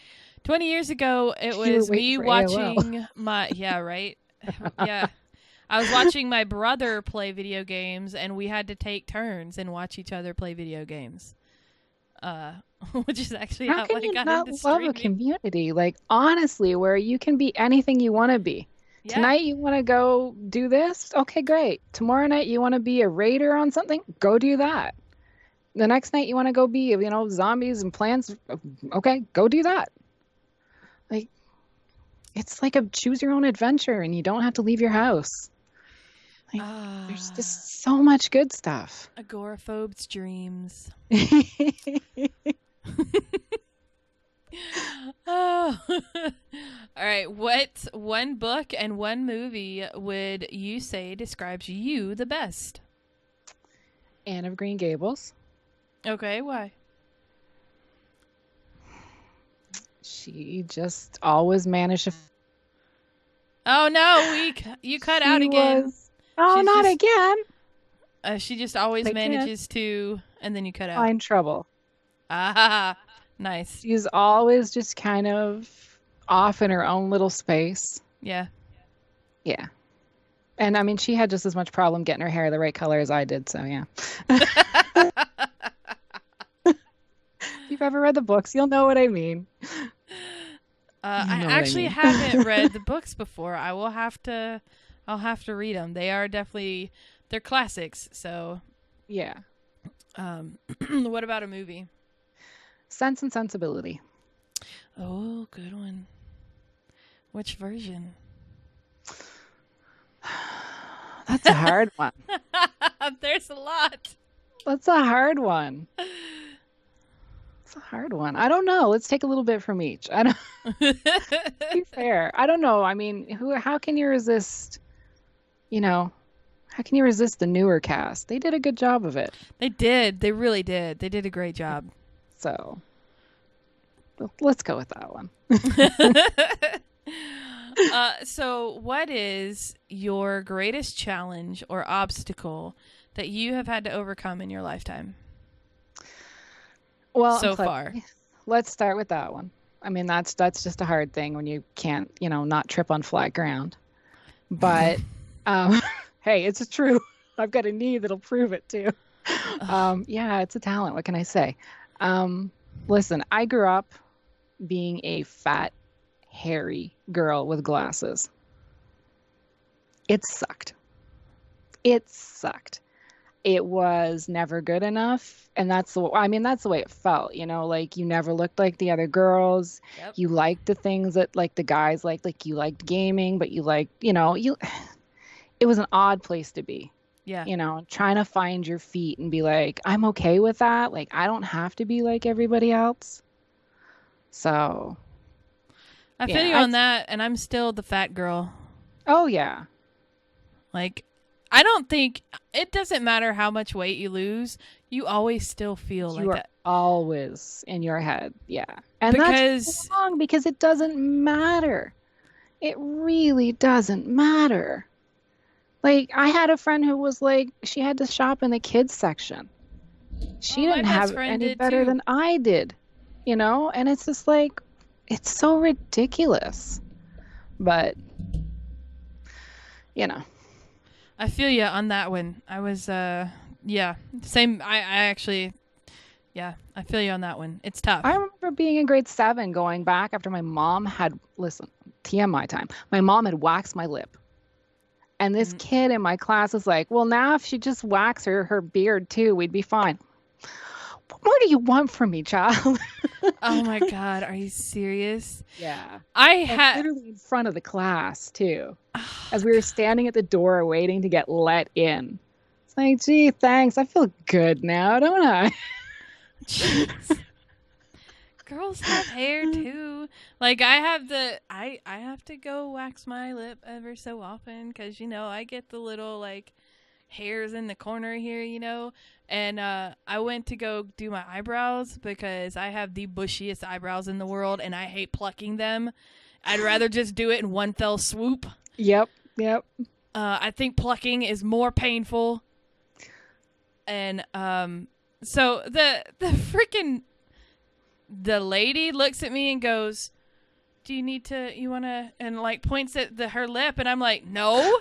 years ago, it was me watching yeah, right? Yeah. I was watching my brother play video games, and we had to take turns and watch each other play video games. Which is actually how I got into streaming. How can you not love a community? Like, honestly, where you can be anything you want to be. Yeah. Tonight you want to go do this? Okay, great. Tomorrow night you want to be a raider on something? Go do that. The next night you want to go be, zombies and plants? Okay, go do that. Like, it's like a choose your own adventure, and you don't have to leave your house. Like, there's just so much good stuff. Agoraphobe's dreams. Oh. All right. What one book and one movie would you say describes you the best? Anne of Green Gables. Okay. Why? She just always managed to Oh no, you cut out again. Oh, She's not just, again. she just always They manages to, and then you cut out. find trouble. Ah, nice. She's always just kind of off in her own little space. Yeah. Yeah. And I mean, she had just as much problem getting her hair the right color as I did. So yeah. If you've ever read the books, you'll know what I mean. I actually haven't read the books before. I'll have to read them. They are definitely, they're classics. So yeah. What about a movie? Sense and Sensibility. Oh, good one. Which version? That's a hard one. There's a lot. That's a hard one. It's a hard one. I don't know. Let's take a little bit from each. I don't. To be fair, I don't know. I mean, how can you resist? How can you resist the newer cast? They did a good job of it. They did. They really did. They did a great job. So, let's go with that one. So what is your greatest challenge or obstacle that you have had to overcome in your lifetime? Well, so far, let's start with that one. I mean, that's just a hard thing when you can't, not trip on flat ground. But hey, it's true. I've got a knee that'll prove it too. Yeah, it's a talent. What can I say? Listen, I grew up being a fat, hairy girl with glasses. It sucked. It was never good enough, and that's the way it felt, like you never looked like the other girls. Yep. You liked the things that like the guys like you liked gaming, but you liked, it was an odd place to be. Yeah. Trying to find your feet and be like, I'm okay with that. Like, I don't have to be like everybody else. So I feel you on that, and I'm still the fat girl. Oh, yeah. Like, I don't think, it doesn't matter how much weight you lose, you always still feel like that. You are always in your head, yeah. And that's wrong because it doesn't matter. It really doesn't matter. Like, I had a friend who was like, she had to shop in the kids section. She didn't have it any better than I did, And it's just like, it's so ridiculous. But, I feel you on that one. I was, same. I actually, I feel you on that one. It's tough. I remember being in grade 7 going back after my mom had, listen, TMI time. My mom had waxed my lip. And this kid in my class was like, well, now if she just waxed her beard too, we'd be fine. What more do you want from me, child? Oh my God. Are you serious? Yeah. I had literally in front of the class too. As we were standing at the door waiting to get let in. It's like, gee, thanks. I feel good now, don't I? Jeez. Girls have hair too. Like I have to go wax my lip ever so often because I get the little like hairs in the corner here, and I went to go do my eyebrows because I have the bushiest eyebrows in the world and I hate plucking them. I'd rather just do it in one fell swoop. Yep. I think plucking is more painful. And so the freaking the lady looks at me and goes, do you want to, and like points at her lip, and I'm like, no,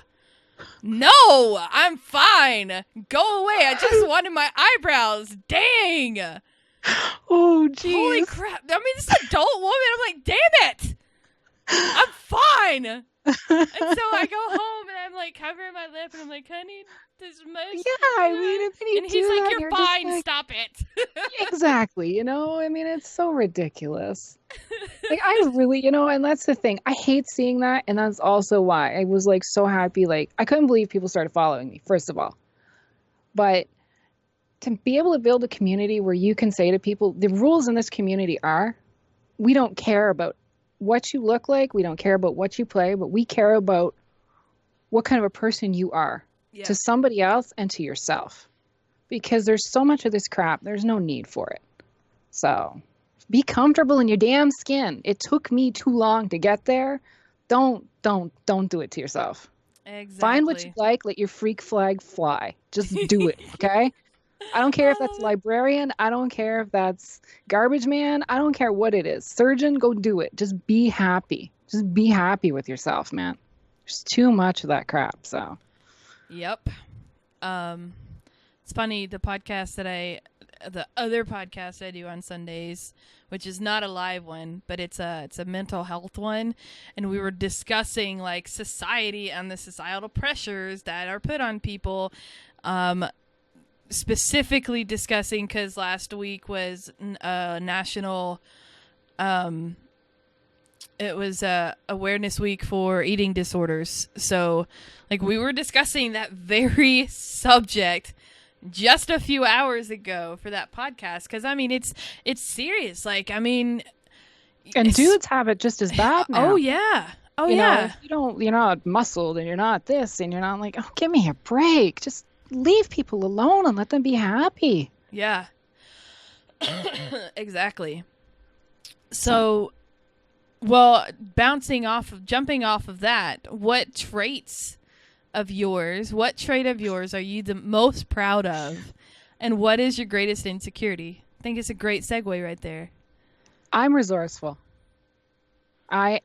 I'm fine. Go away. I just wanted my eyebrows. Dang. Oh, geez. Holy crap. I mean, this adult woman, I'm like, damn it. I'm fine. And so I go home and I'm like covering my lip and I'm like, honey, this most. Yeah, I mean, and he's like, you're fine. Like, stop it. Exactly. I mean, it's so ridiculous. Like, I really, and that's the thing. I hate seeing that. And that's also why I was like so happy. Like, I couldn't believe people started following me, first of all. But to be able to build a community where you can say to people, the rules in this community are, we don't care about what you look like. We don't care about what you play, but we care about what kind of a person you are to somebody else and to yourself. Because there's so much of this crap. There's no need for it. So be comfortable in your damn skin. It took me too long to get there, don't do it to yourself. Find what you Exactly. like, let your freak flag fly. Just do it, okay? I don't care if that's librarian. I don't care if that's garbage man. I don't care what it is. Surgeon, go do it. Just be happy. Just be happy with yourself, man. There's too much of that crap. So, Yep. It's funny, the other podcast I do on Sundays, which is not a live one, but it's a mental health one, and we were discussing like society and the societal pressures that are put on people. Specifically discussing because last week was national. It was awareness week for eating disorders. So, like, we were discussing that very subject just a few hours ago for that podcast. Because I mean, it's serious. Like, I mean, and dudes have it just as bad now. Oh yeah. Oh you yeah. know, you're not muscled and you're not this and you're not like, oh, give me a break. Just leave people alone and let them be happy. Yeah. Exactly. So, well, jumping off of that, what trait of yours are you the most proud of? And what is your greatest insecurity? I think it's a great segue right there. I'm resourceful. I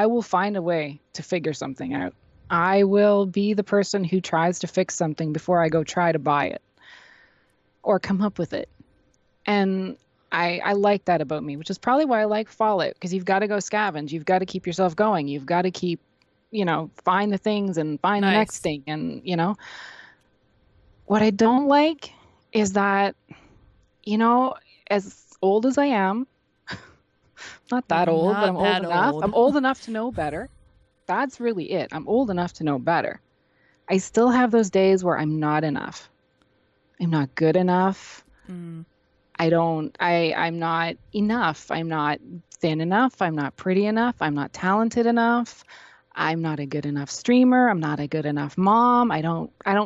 will find a way to figure something out. I will be the person who tries to fix something before I go try to buy it or come up with it. And I like that about me, which is probably why I like Fallout, because you've got to go scavenge. You've got to keep yourself going. You've got to keep, find the things and find the next thing. And, what I don't like is that, as old as I am, not that old, but I'm old enough. I'm old enough to know better. That's really it. I'm old enough to know better. I still have those days where I'm not enough. I'm not good enough. Mm. I'm not enough. I'm not thin enough. I'm not pretty enough. I'm not talented enough. I'm not a good enough streamer. I'm not a good enough mom. I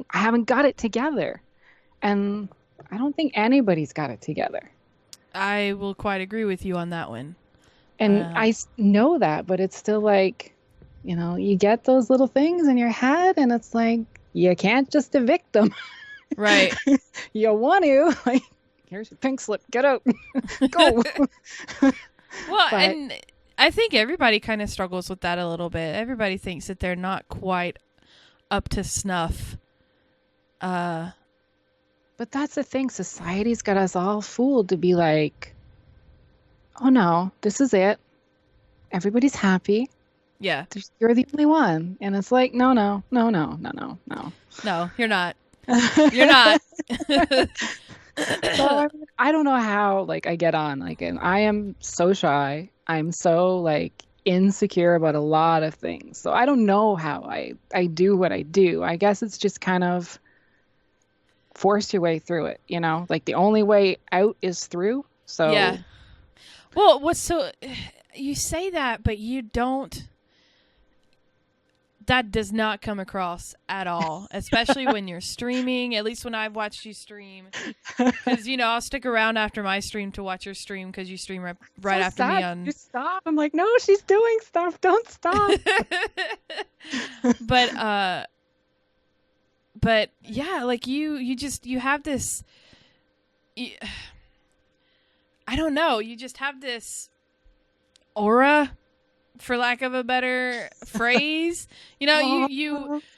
haven't got it together. And I don't think anybody's got it together. I will quite agree with you on that one. And I know that, but it's still like, you get those little things in your head and it's like, you can't just evict them. Right. You want to, like, here's your pink slip, get out. Go. Well, and I think everybody kind of struggles with that a little bit. Everybody thinks that they're not quite up to snuff. But that's the thing. Society's got us all fooled to be like, oh no, this is it. Everybody's happy. Yeah. You're the only one. And it's like, no. No, you're not. You're not. So I don't know how I get on. And I am so shy. I'm so insecure about a lot of things. So I don't know how I do what I do. I guess it's just kind of force your way through it, the only way out is through. So yeah. Well, you say that, but you don't. That does not come across at all, especially when you're streaming. At least when I've watched you stream, because I'll stick around after my stream to watch your stream because you stream right so after sad. me on. You stop. I'm like, no, she's doing stuff. Don't stop. But yeah, you have this. I don't know. You just have this aura, for lack of a better phrase. You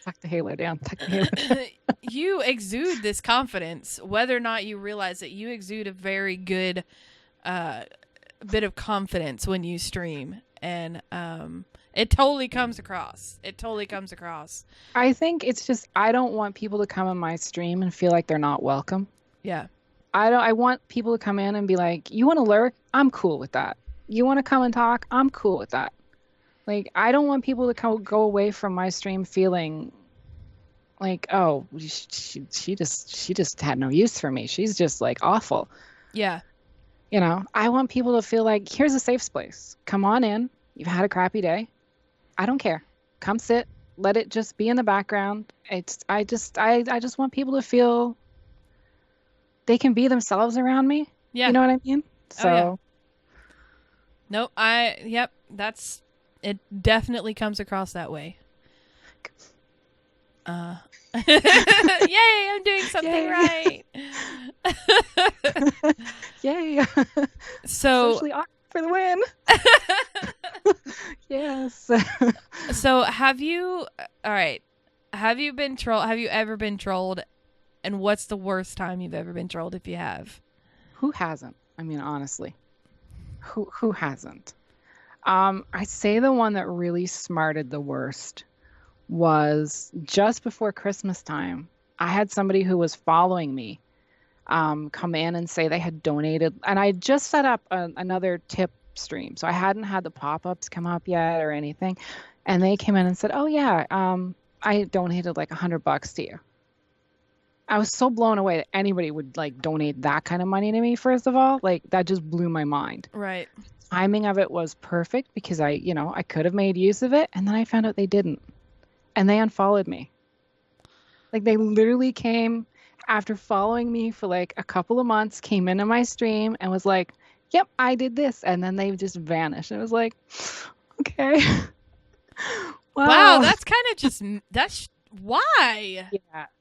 tuck the halo down. Tuck the halo down. You exude this confidence, whether or not you realize it. You exude a very good bit of confidence when you stream, and it totally comes across. I think it's just I don't want people to come in my stream and feel like they're not welcome. Yeah. I want people to come in and be like, you want to lurk? I'm cool with that. You want to come and talk? I'm cool with that. I don't want people to go away from my stream feeling like, oh, she just had no use for me. She's just awful. Yeah. I want people to feel like, here's a safe place. Come on in. You've had a crappy day. I don't care. Come sit. Let it just be in the background. I just want people to feel they can be themselves around me. Yeah. You know what I mean? So. Oh, yeah. Nope. Yep. That's It definitely comes across that way. Yay, I'm doing something Yay. right. Yay. So Socially awkward for the win. Yes. So have you been trolled? Have you ever been trolled? And what's the worst time you've ever been trolled if you have? Who hasn't? I mean, honestly. Who hasn't? I say the one that really smarted the worst was just before Christmas time. I had somebody who was following me come in and say they had donated, and I just set up another tip stream, so I hadn't had the pop-ups come up yet or anything, and they came in and said, "Oh yeah, I donated like $100 to you." I was so blown away that anybody would like donate that kind of money to me. First of all, like that just blew my mind. Right. Timing of it was perfect because I could have made use of it, and then I found out they didn't, and they unfollowed me. Like they literally came after following me for like a couple of months, came into my stream and was like, "Yep, I did this," and then they just vanished. It was like, okay, wow, that's kind of just why?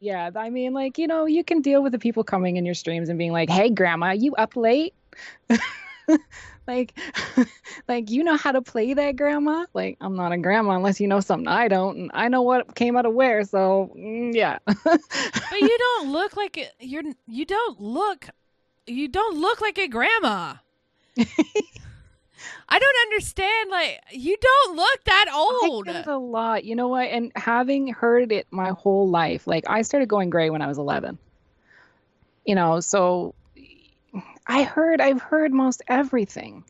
Yeah. I mean, like, you can deal with the people coming in your streams and being like, "Hey, grandma, you up late?" like, like, you know how to play that, grandma? Like, I'm not a grandma unless you know something I don't, and I know what came out of where. So, yeah. But you don't look like you don't look like a grandma. I don't understand. Like, you don't look that old. I get it a lot. You know what? And having heard it my whole life, like I started going gray when I was 11. So I've heard most everything.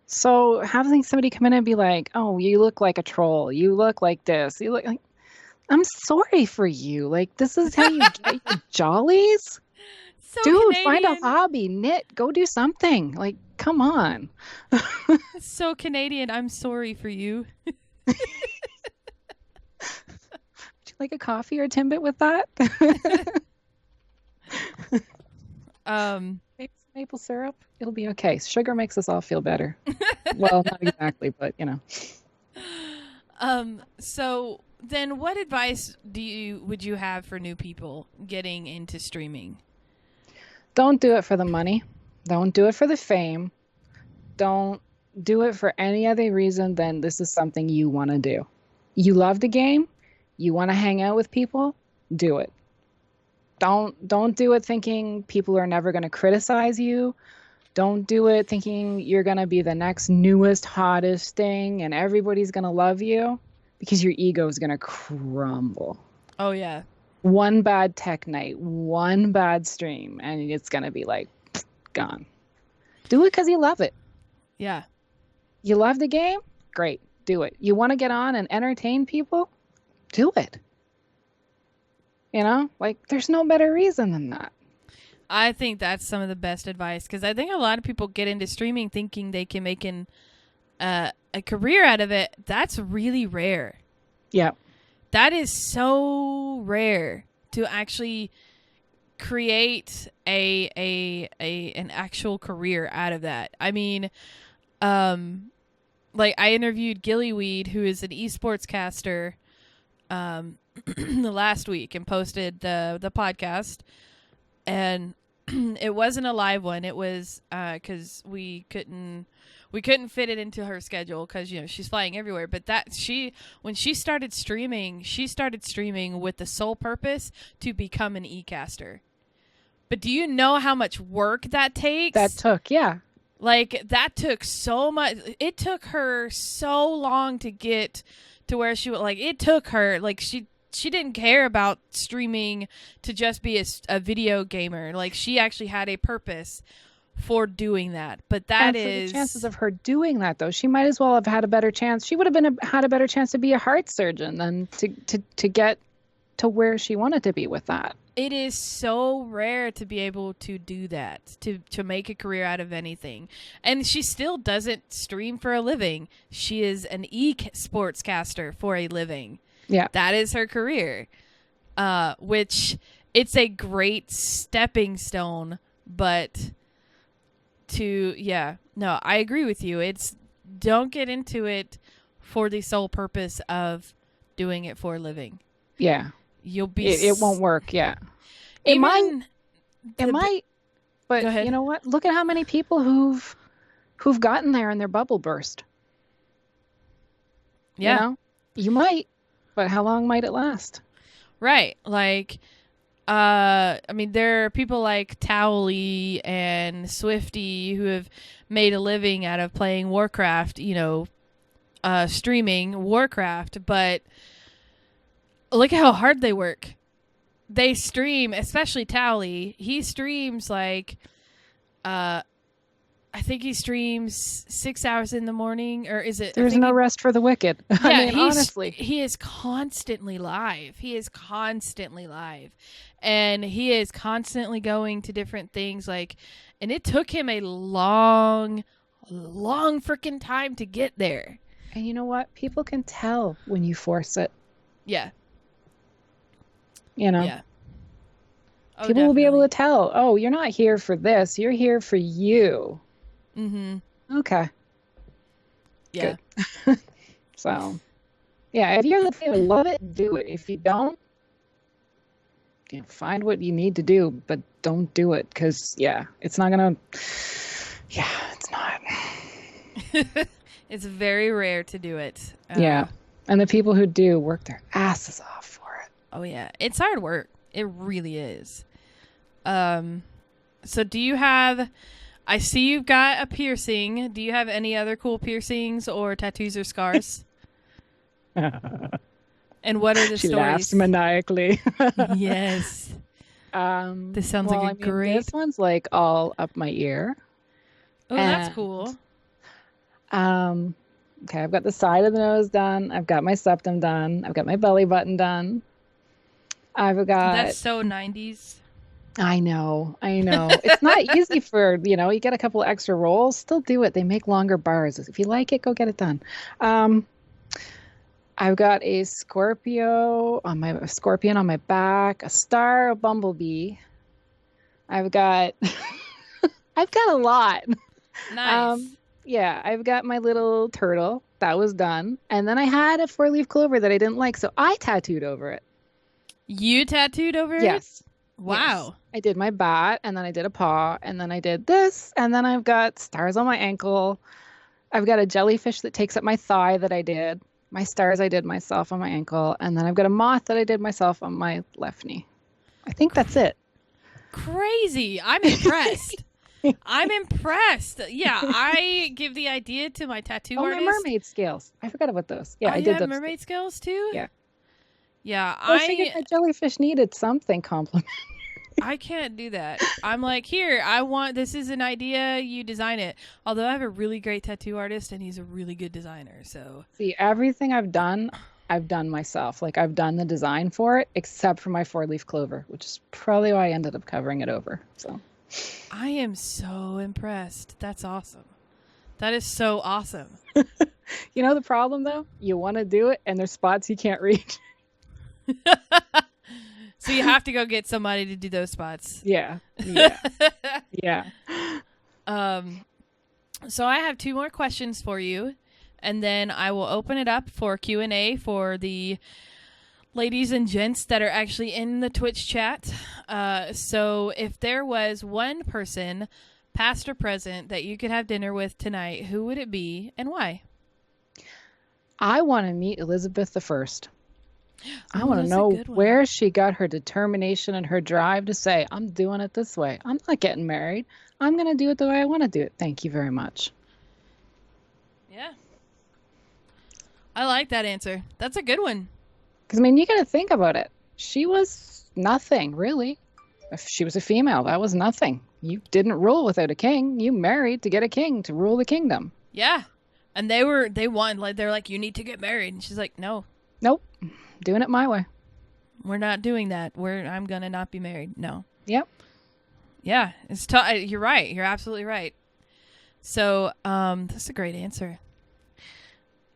So having somebody come in and be like, "Oh, you look like a troll. You look like this. You look like," I'm sorry for you. Like, this is how you get your jollies? So dude, Canadian. Find a hobby, knit, go do something. Like, come on. So Canadian, I'm sorry for you. Would you like a coffee or a Timbit with that? Maple syrup, it'll be okay. Sugar makes us all feel better. Well, not exactly, but So then what advice would you have for new people getting into streaming? Don't do it for the money. Don't do it for the fame. Don't do it for any other reason than this is something you want to do. You love the game. You want to hang out with people. Do it. Don't do it thinking people are never going to criticize you. Don't do it thinking you're going to be the next newest, hottest thing and everybody's going to love you, because your ego is going to crumble. Oh, yeah. One bad tech night, one bad stream, and it's going to be like, gone. Do it because you love it. Yeah. You love the game? Great. Do it. You want to get on and entertain people? Do it. Like, there's no better reason than that. I think that's some of the best advice, because I think a lot of people get into streaming thinking they can make a career out of it. That's really rare. Yeah. That is so rare to actually create an actual career out of that. I mean, like I interviewed Gillyweed, who is an esports caster, last week and posted the podcast, and it wasn't a live one. It was because we couldn't fit it into her schedule because she's flying everywhere. But when she started streaming with the sole purpose to become an e-caster. But do you know how much work that takes? That took, yeah. Like, that took so much. It took her so long to get to where she was. Like, it took her, like, she didn't care about streaming to just be a video gamer. Like, she actually had a purpose for doing that. But that is... for the chances of her doing that, though, she might as well have had a better chance. She would have had a better chance to be a heart surgeon than to get to where she wanted to be with that. It is so rare to be able to do that, to make a career out of anything. And she still doesn't stream for a living. She is an e-sports caster for a living. Yeah. That is her career, which it's a great stepping stone, but I agree with you. Don't get into it for the sole purpose of doing it for a living. Yeah. You'll be... It won't work, yeah. It might, but you know what? Look at how many people who've gotten there and their bubble burst. Yeah. You know? You might, but how long might it last? Right. Like, I mean, there are people like Towley and Swifty who have made a living out of playing Warcraft, you know, streaming Warcraft, but look at how hard they work. They stream, especially Towley. He streams like, I think he streams 6 hours in the morning, or is it? There's no rest for the wicked. Yeah, I mean, honestly. He is constantly live. And he is constantly going to different things, like, and it took him a long freaking time to get there. And you know what? People can tell when you force it. Yeah. You know? Yeah. Oh, people will be able to tell, oh, you're not here for this. You're here for you. Mm-hmm. Okay. Yeah. Good. So, yeah, if you're the fan and love it, do it. If you don't, you know, find what you need to do, but don't do it because, yeah, it's not going to... Yeah, it's not. It's very rare to do it. Yeah. And the people who do work their asses off for it. Oh, yeah. It's hard work. It really is. So do you have... I see you've got a piercing. Do you have any other cool piercings or tattoos or scars? And what are the she stories? laughs maniacally. Yes. This sounds like a great... This one's like all up my ear. Oh, that's cool. Okay, I've got the side of the nose done. I've got my septum done. I've got my belly button done. I've got... That's so 90s. I know. It's not easy for, you know, you get a couple of extra rolls, still do it. They make longer bars. If you like it, go get it done. I've got a scorpion on my back, a star, a bumblebee. I've got a lot. Nice. Yeah, I've got my little turtle. That was done. And then I had a 4-leaf clover that I didn't like, so I tattooed over it. You tattooed over it? Yes. Wow. Yes. I did my bat, and then I did a paw, and then I did this, and then I've got stars on my ankle. I've got a jellyfish that takes up my thigh that I did. My stars I did myself on my ankle, and then I've got a moth that I did myself on my left knee. I think that's it. Crazy. I'm impressed. I'm impressed. Yeah, I give the idea to my tattoo artist. My mermaid scales. I forgot about those. Yeah, I did you have those. Mermaid scales too? Yeah. Yeah, I figured my jellyfish needed something complimentary. I can't do that. I'm like, here, this is an idea, you design it. Although I have a really great tattoo artist and he's a really good designer, so. See, everything I've done myself. Like, I've done the design for it, except for my 4-leaf clover, which is probably why I ended up covering it over, so. I am so impressed. That's awesome. That is so awesome. You know the problem, though? You want to do it, and there's spots you can't reach. So you have to go get somebody to do those spots. Yeah. Yeah. So I have 2 more questions for you, and then I will open it up for Q&A for the ladies and gents that are actually in the Twitch chat. So if there was one person, past or present, that you could have dinner with tonight, who would it be and why? I want to meet Elizabeth I. I want to know where she got her determination and her drive to say, I'm doing it this way. I'm not getting married. I'm going to do it the way I want to do it. Thank you very much. Yeah. I like that answer. That's a good one. Because, I mean, you got to think about it. She was nothing, really. If she was a female, that was nothing. You didn't rule without a king. You married to get a king to rule the kingdom. Yeah. And they won. Like, they're like, you need to get married. And she's like, no. Nope. Doing it my way. We're not doing that. I'm going to not be married. No. Yep. Yeah. You're right. You're absolutely right. So, that's a great answer.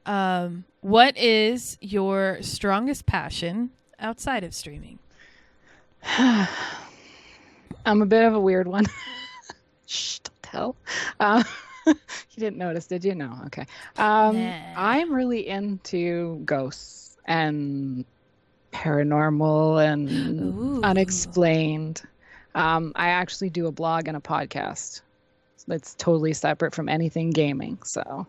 What is your strongest passion outside of streaming? I'm a bit of a weird one. Shh, don't tell. You didn't notice, did you? No. Okay. Nah. I'm really into ghosts and paranormal and Ooh. unexplained. I actually do a blog and a podcast that's totally separate from anything gaming. So,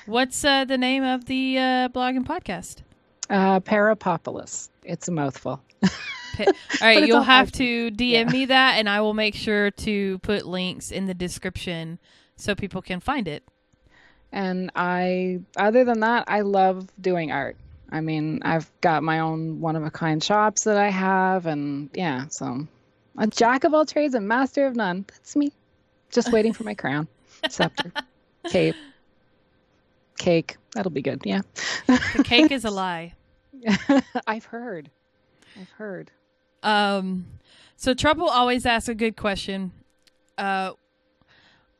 What's the name of the blog and podcast? Parapopolis. It's a mouthful. All right, it's you'll all have hard. to DM me that, and I will make sure to put links in the description so people can find it. And other than that, I love doing art. I mean, I've got my own one-of-a-kind shops that I have, and yeah, so a jack of all trades and master of none. That's me. Just waiting for my crown, scepter, cape, cake. That'll be good. Yeah. The cake is a lie. I've heard. So Trouble always asks a good question.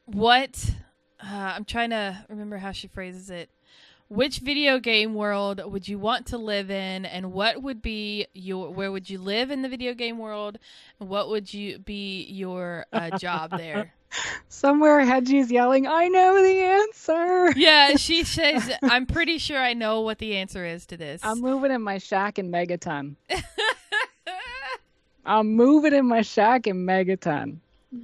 What? I'm trying to remember how she phrases it. Which video game world would you want to live in, and what would be where would you live in the video game world, and what would you be your job there? Somewhere Hedgie's yelling, I know the answer. Yeah, she says, I'm pretty sure I know what the answer is to this. I'm moving in my shack in Megaton. I'm moving in my shack in Megaton.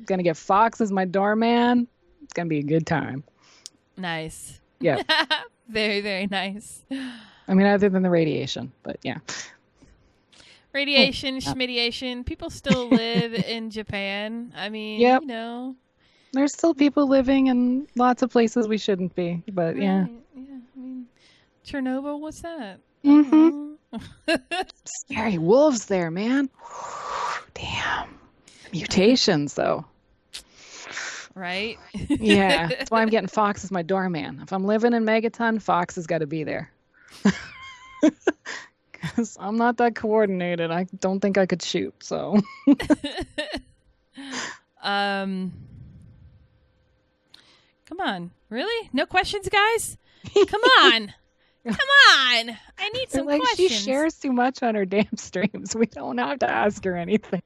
Gonna get Fox as my doorman. It's gonna be a good time. Nice. Yeah. Very, very nice. I mean, other than the radiation, but yeah. Radiation, schmediation. People still live in Japan. I mean, Yep. you know. There's still people living in lots of places we shouldn't be, but yeah. Right. Yeah. I mean, Chernobyl, what's that? Mm-hmm. Scary wolves there, man. Damn. Mutations, though. Right? Yeah. That's why I'm getting Fox as my doorman. If I'm living in Megaton, Fox has got to be there. Because I'm not that coordinated. I don't think I could shoot, so. Come on. Really? No questions, guys? Come on. Come on. I need some like, questions. She shares too much on her damn streams. We don't have to ask her anything.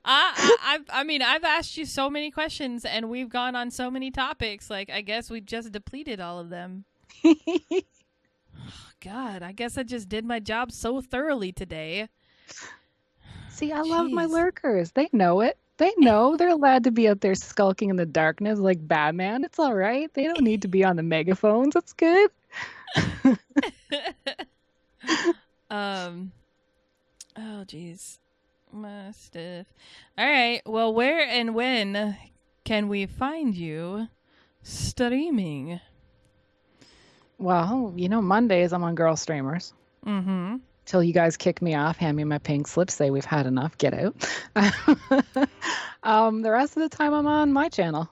I mean, I've asked you so many questions, and we've gone on so many topics. Like, I guess we just depleted all of them. God, I guess I just did my job so thoroughly today. See, I love my lurkers. They know it. They know they're allowed to be out there skulking in the darkness like Batman. It's all right. They don't need to be on the megaphones. It's good. Oh, geez. My stuff. All right. Well, where and when can we find you streaming? Well, you know, Mondays I'm on Girlstreamers. Mm-hmm. Till you guys kick me off, hand me my pink slip, say we've had enough, get out. The rest of the time I'm on my channel.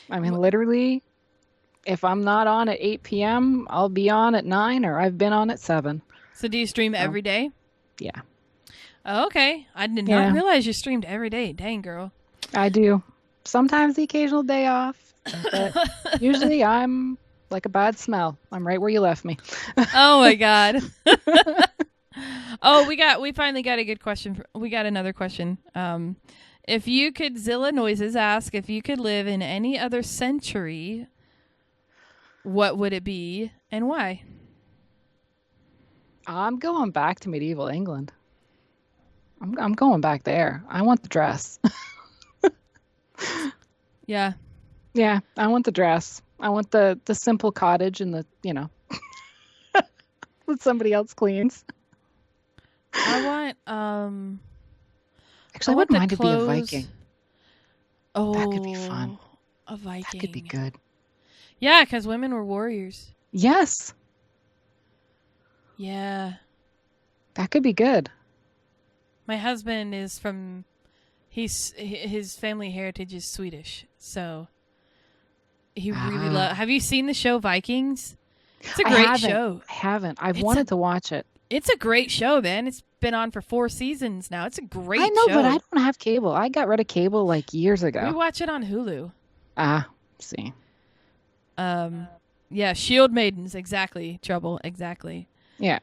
I mean, literally, if I'm not on at 8 p.m., I'll be on at 9, or I've been on at 7. So do you stream every day? Yeah. Oh, okay. I did not realize you streamed every day. Dang, girl. I do. Sometimes the occasional day off, but usually I'm like a bad smell. I'm right where you left me. Oh my God. Oh, we finally got a good question. We got another question. If you could, Zilla Noises ask, if you could live in any other century, what would it be and why? I'm going back to medieval England. I'm going back there. I want the dress. Yeah. Yeah, I want the dress. I want the simple cottage and the, that somebody else cleans. I want Actually, I wouldn't mind to be a Viking. Oh, that could be fun. A Viking. That could be good. Yeah, because women were warriors. Yes. Yeah. That could be good. My husband is from, his family heritage is Swedish, so he really loves. Have you seen the show Vikings? It's a great show. I haven't. I've wanted to watch it. It's a great show, man. It's been on for 4 seasons now. It's a great show. I know, but I don't have cable. I got rid of cable like years ago. We watch it on Hulu. See. Yeah, Shield Maidens, exactly. Trouble, exactly. Yeah.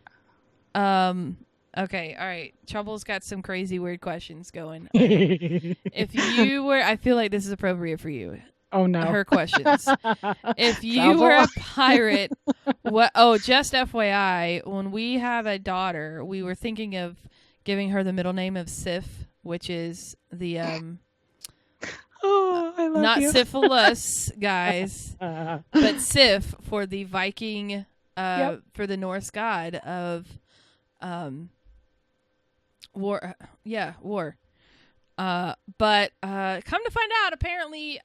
Okay, all right. Trouble's got some crazy weird questions going. If you were, I feel like this is appropriate for you. Oh no. her questions. If you were a pirate, what? Oh, just FYI, when we have a daughter, we were thinking of giving her the middle name of Sif, which is the Oh, I love not you. syphilis, guys, but Sif for the Viking, Yep. for the Norse god of war. Yeah, war. But come to find out, apparently,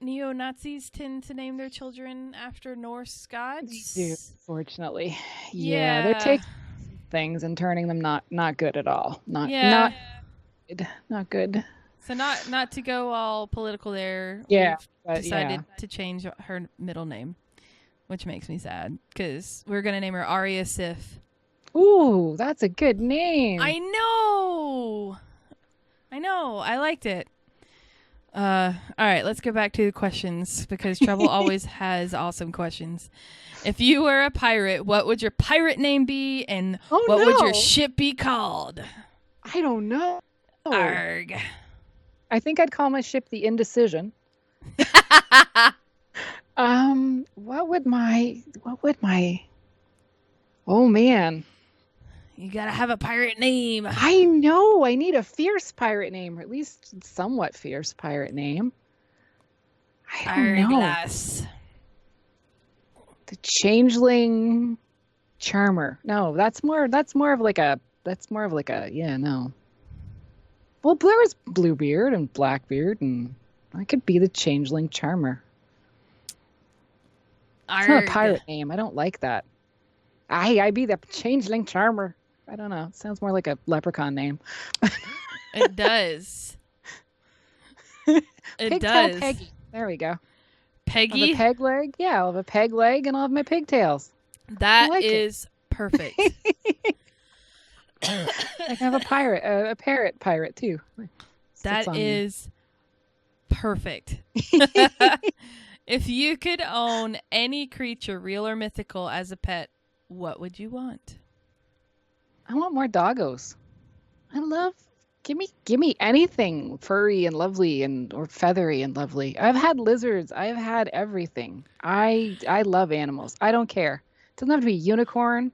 neo-Nazis tend to name their children after Norse gods. They do, fortunately. Yeah. They're taking things and turning them not good at all. Not good. So not to go all political there. Yeah, We've decided to change her middle name, which makes me sad because we're gonna name her Arya Sif. Ooh, that's a good name. I know. I liked it. All right, let's go back to the questions because Trouble always has awesome questions. If you were a pirate, what would your pirate name be, and what would your ship be called? I don't know. Arg. I think I'd call my ship the Indecision. What would my? Oh man. You gotta have a pirate name. I know. I need a fierce pirate name, or at least somewhat fierce pirate name. I don't know. Arglass. The Changeling Charmer. No, that's more of like a yeah, no. Well, there was Bluebeard and Blackbeard, and I could be the Changeling Charmer. It's not a pirate name. I don't like that. I be the Changeling Charmer. I don't know. It sounds more like a leprechaun name. It does. It Pigtail does. Peggy. There we go. Peggy? I'll have a peg leg. Yeah, I'll have a peg leg and I'll have my pigtails. That is perfect. I can have a parrot pirate too. That is perfect. If you could own any creature, real or mythical, as a pet, what would you want? I want more doggos. Give me anything furry and lovely or feathery and lovely. I've had lizards. I've had everything. I love animals. I don't care. It doesn't have to be a unicorn.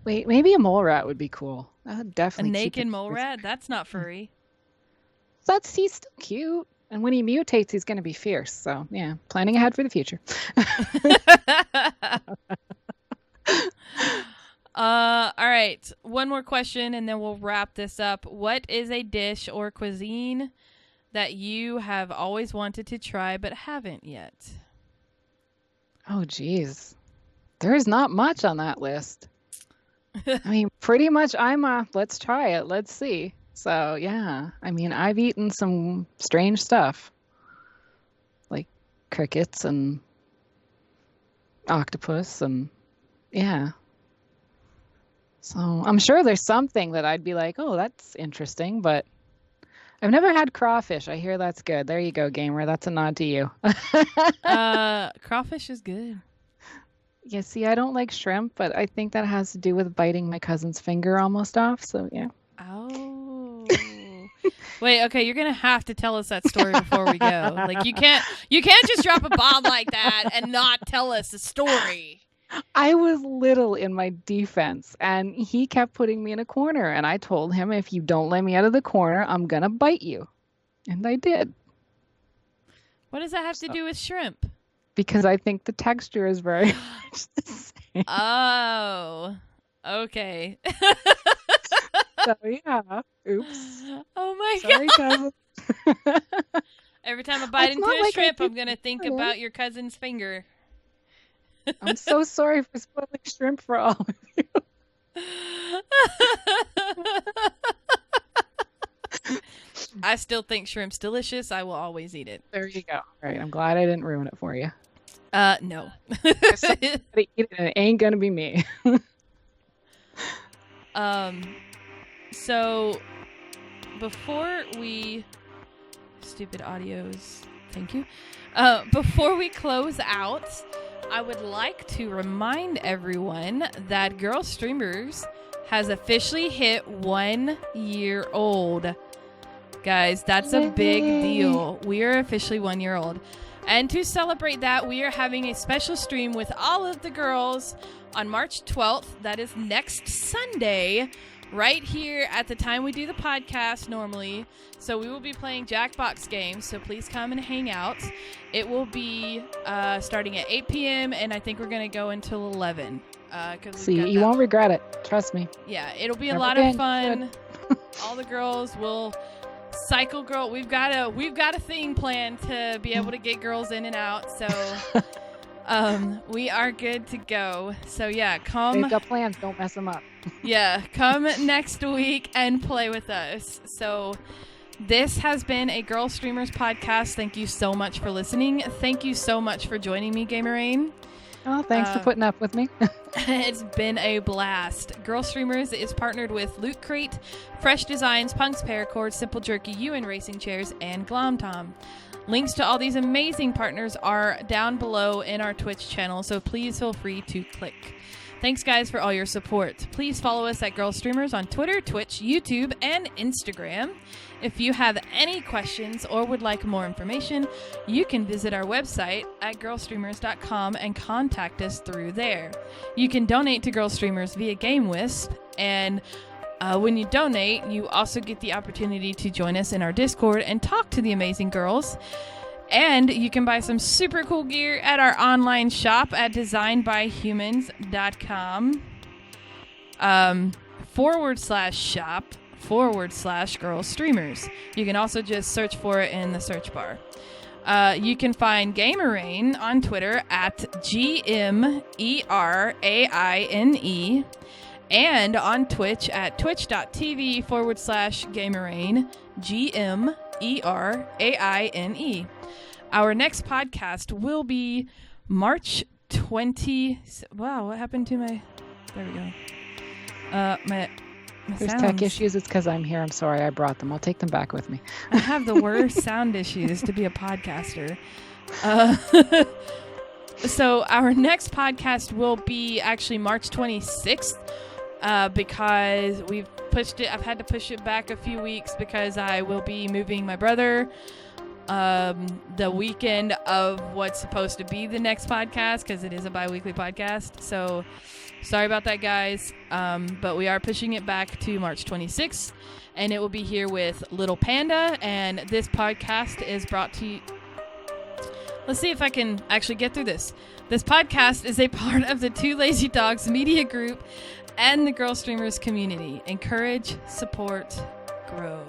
Wait, maybe a mole rat would be cool. That would definitely a naked mole rat? That's not furry. He's still cute. And when he mutates, he's going to be fierce. So, yeah, planning ahead for the future. All right. One more question, and then we'll wrap this up. What is a dish or cuisine that you have always wanted to try but haven't yet? Oh, geez. There's not much on that list. I mean, pretty much let's try it. Let's see. So, yeah. I mean, I've eaten some strange stuff. Like crickets and octopus and, yeah. So, I'm sure there's something that I'd be like, oh, that's interesting, but I've never had crawfish. I hear that's good. There you go, gamer. That's a nod to you. Crawfish is good. Yeah, see, I don't like shrimp, but I think that has to do with biting my cousin's finger almost off. So, yeah. Oh. Wait, okay, you're gonna have to tell us that story before we go. Like you can't just drop a bomb like that and not tell us the story. I was little in my defense, and he kept putting me in a corner, and I told him, if you don't let me out of the corner, I'm gonna bite you. And I did. What does that have to do with shrimp? Because I think the texture is very much the same. Oh. Okay. So, yeah. Oops. Oh my Sorry, God. cousin. Every time I bite into a like shrimp, I'm going to think about your cousin's finger. I'm so sorry for spoiling shrimp for all of you. I still think shrimp's delicious. I will always eat it. There you go. All right. I'm glad I didn't ruin it for you. No. Somebody eat it, and it ain't going to be me. So before we stupid audios, thank you. Before we close out, I would like to remind everyone that Girlstreamers has officially hit 1 year old. Guys, that's a big deal. We are officially 1 year old. And to celebrate that, we are having a special stream with all of the girls on March 12th. That is next Sunday, right here at the time we do the podcast normally. So we will be playing Jackbox games, so please come and hang out. It will be starting at 8 p.m., and I think we're going to go until 11. See, you won't regret it. Trust me. Yeah, it'll be a lot of fun. All the girls will cycle girl. We've got a thing planned to be able to get girls in and out. So we are good to go. So yeah, come. They've got plans. Don't mess them up. Yeah, come next week and play with us. So this has been a Girlstreamers podcast. Thank you so much for listening. Thank you so much for joining me, Gmeraine. Oh, thanks for putting up with me. It's been a blast. Girlstreamers is partnered with Loot Crate, Fresh Designs, Punk's Paracord, Simple Jerky, UN Racing Chairs, and Glomtom. Links to all these amazing partners are down below in our Twitch channel, so please feel free to click. Thanks, guys, for all your support. Please follow us at Girlstreamers on Twitter, Twitch, YouTube, and Instagram. If you have any questions or would like more information, you can visit our website at girlstreamers.com and contact us through there. You can donate to Girlstreamers via GameWisp, and when you donate, you also get the opportunity to join us in our Discord and talk to the amazing girls. And you can buy some super cool gear at our online shop at designedbyhumans.com /shop/Girlstreamers. You can also just search for it in the search bar. You can find Gmeraine on Twitter at GMERAINE and on Twitch at twitch.tv/Gmeraine, GMERAINE. Our next podcast will be March 20. Wow, what happened to my... There we go. My There's sounds. tech issues. It's because I'm here. I'm sorry I brought them. I'll take them back with me. I have the worst sound issues to be a podcaster. So our next podcast will be actually March 26th because we've pushed it. I've had to push it back a few weeks because I will be moving my brother the weekend of what's supposed to be the next podcast because it is a bi-weekly podcast. So sorry about that, guys. But we are pushing it back to March 26th, and it will be here with Little Panda. And this podcast is brought to you. Let's see if I can actually get through this. This podcast is a part of the Two Lazy Dogs media group and the Girlstreamers community. Encourage, support, grow.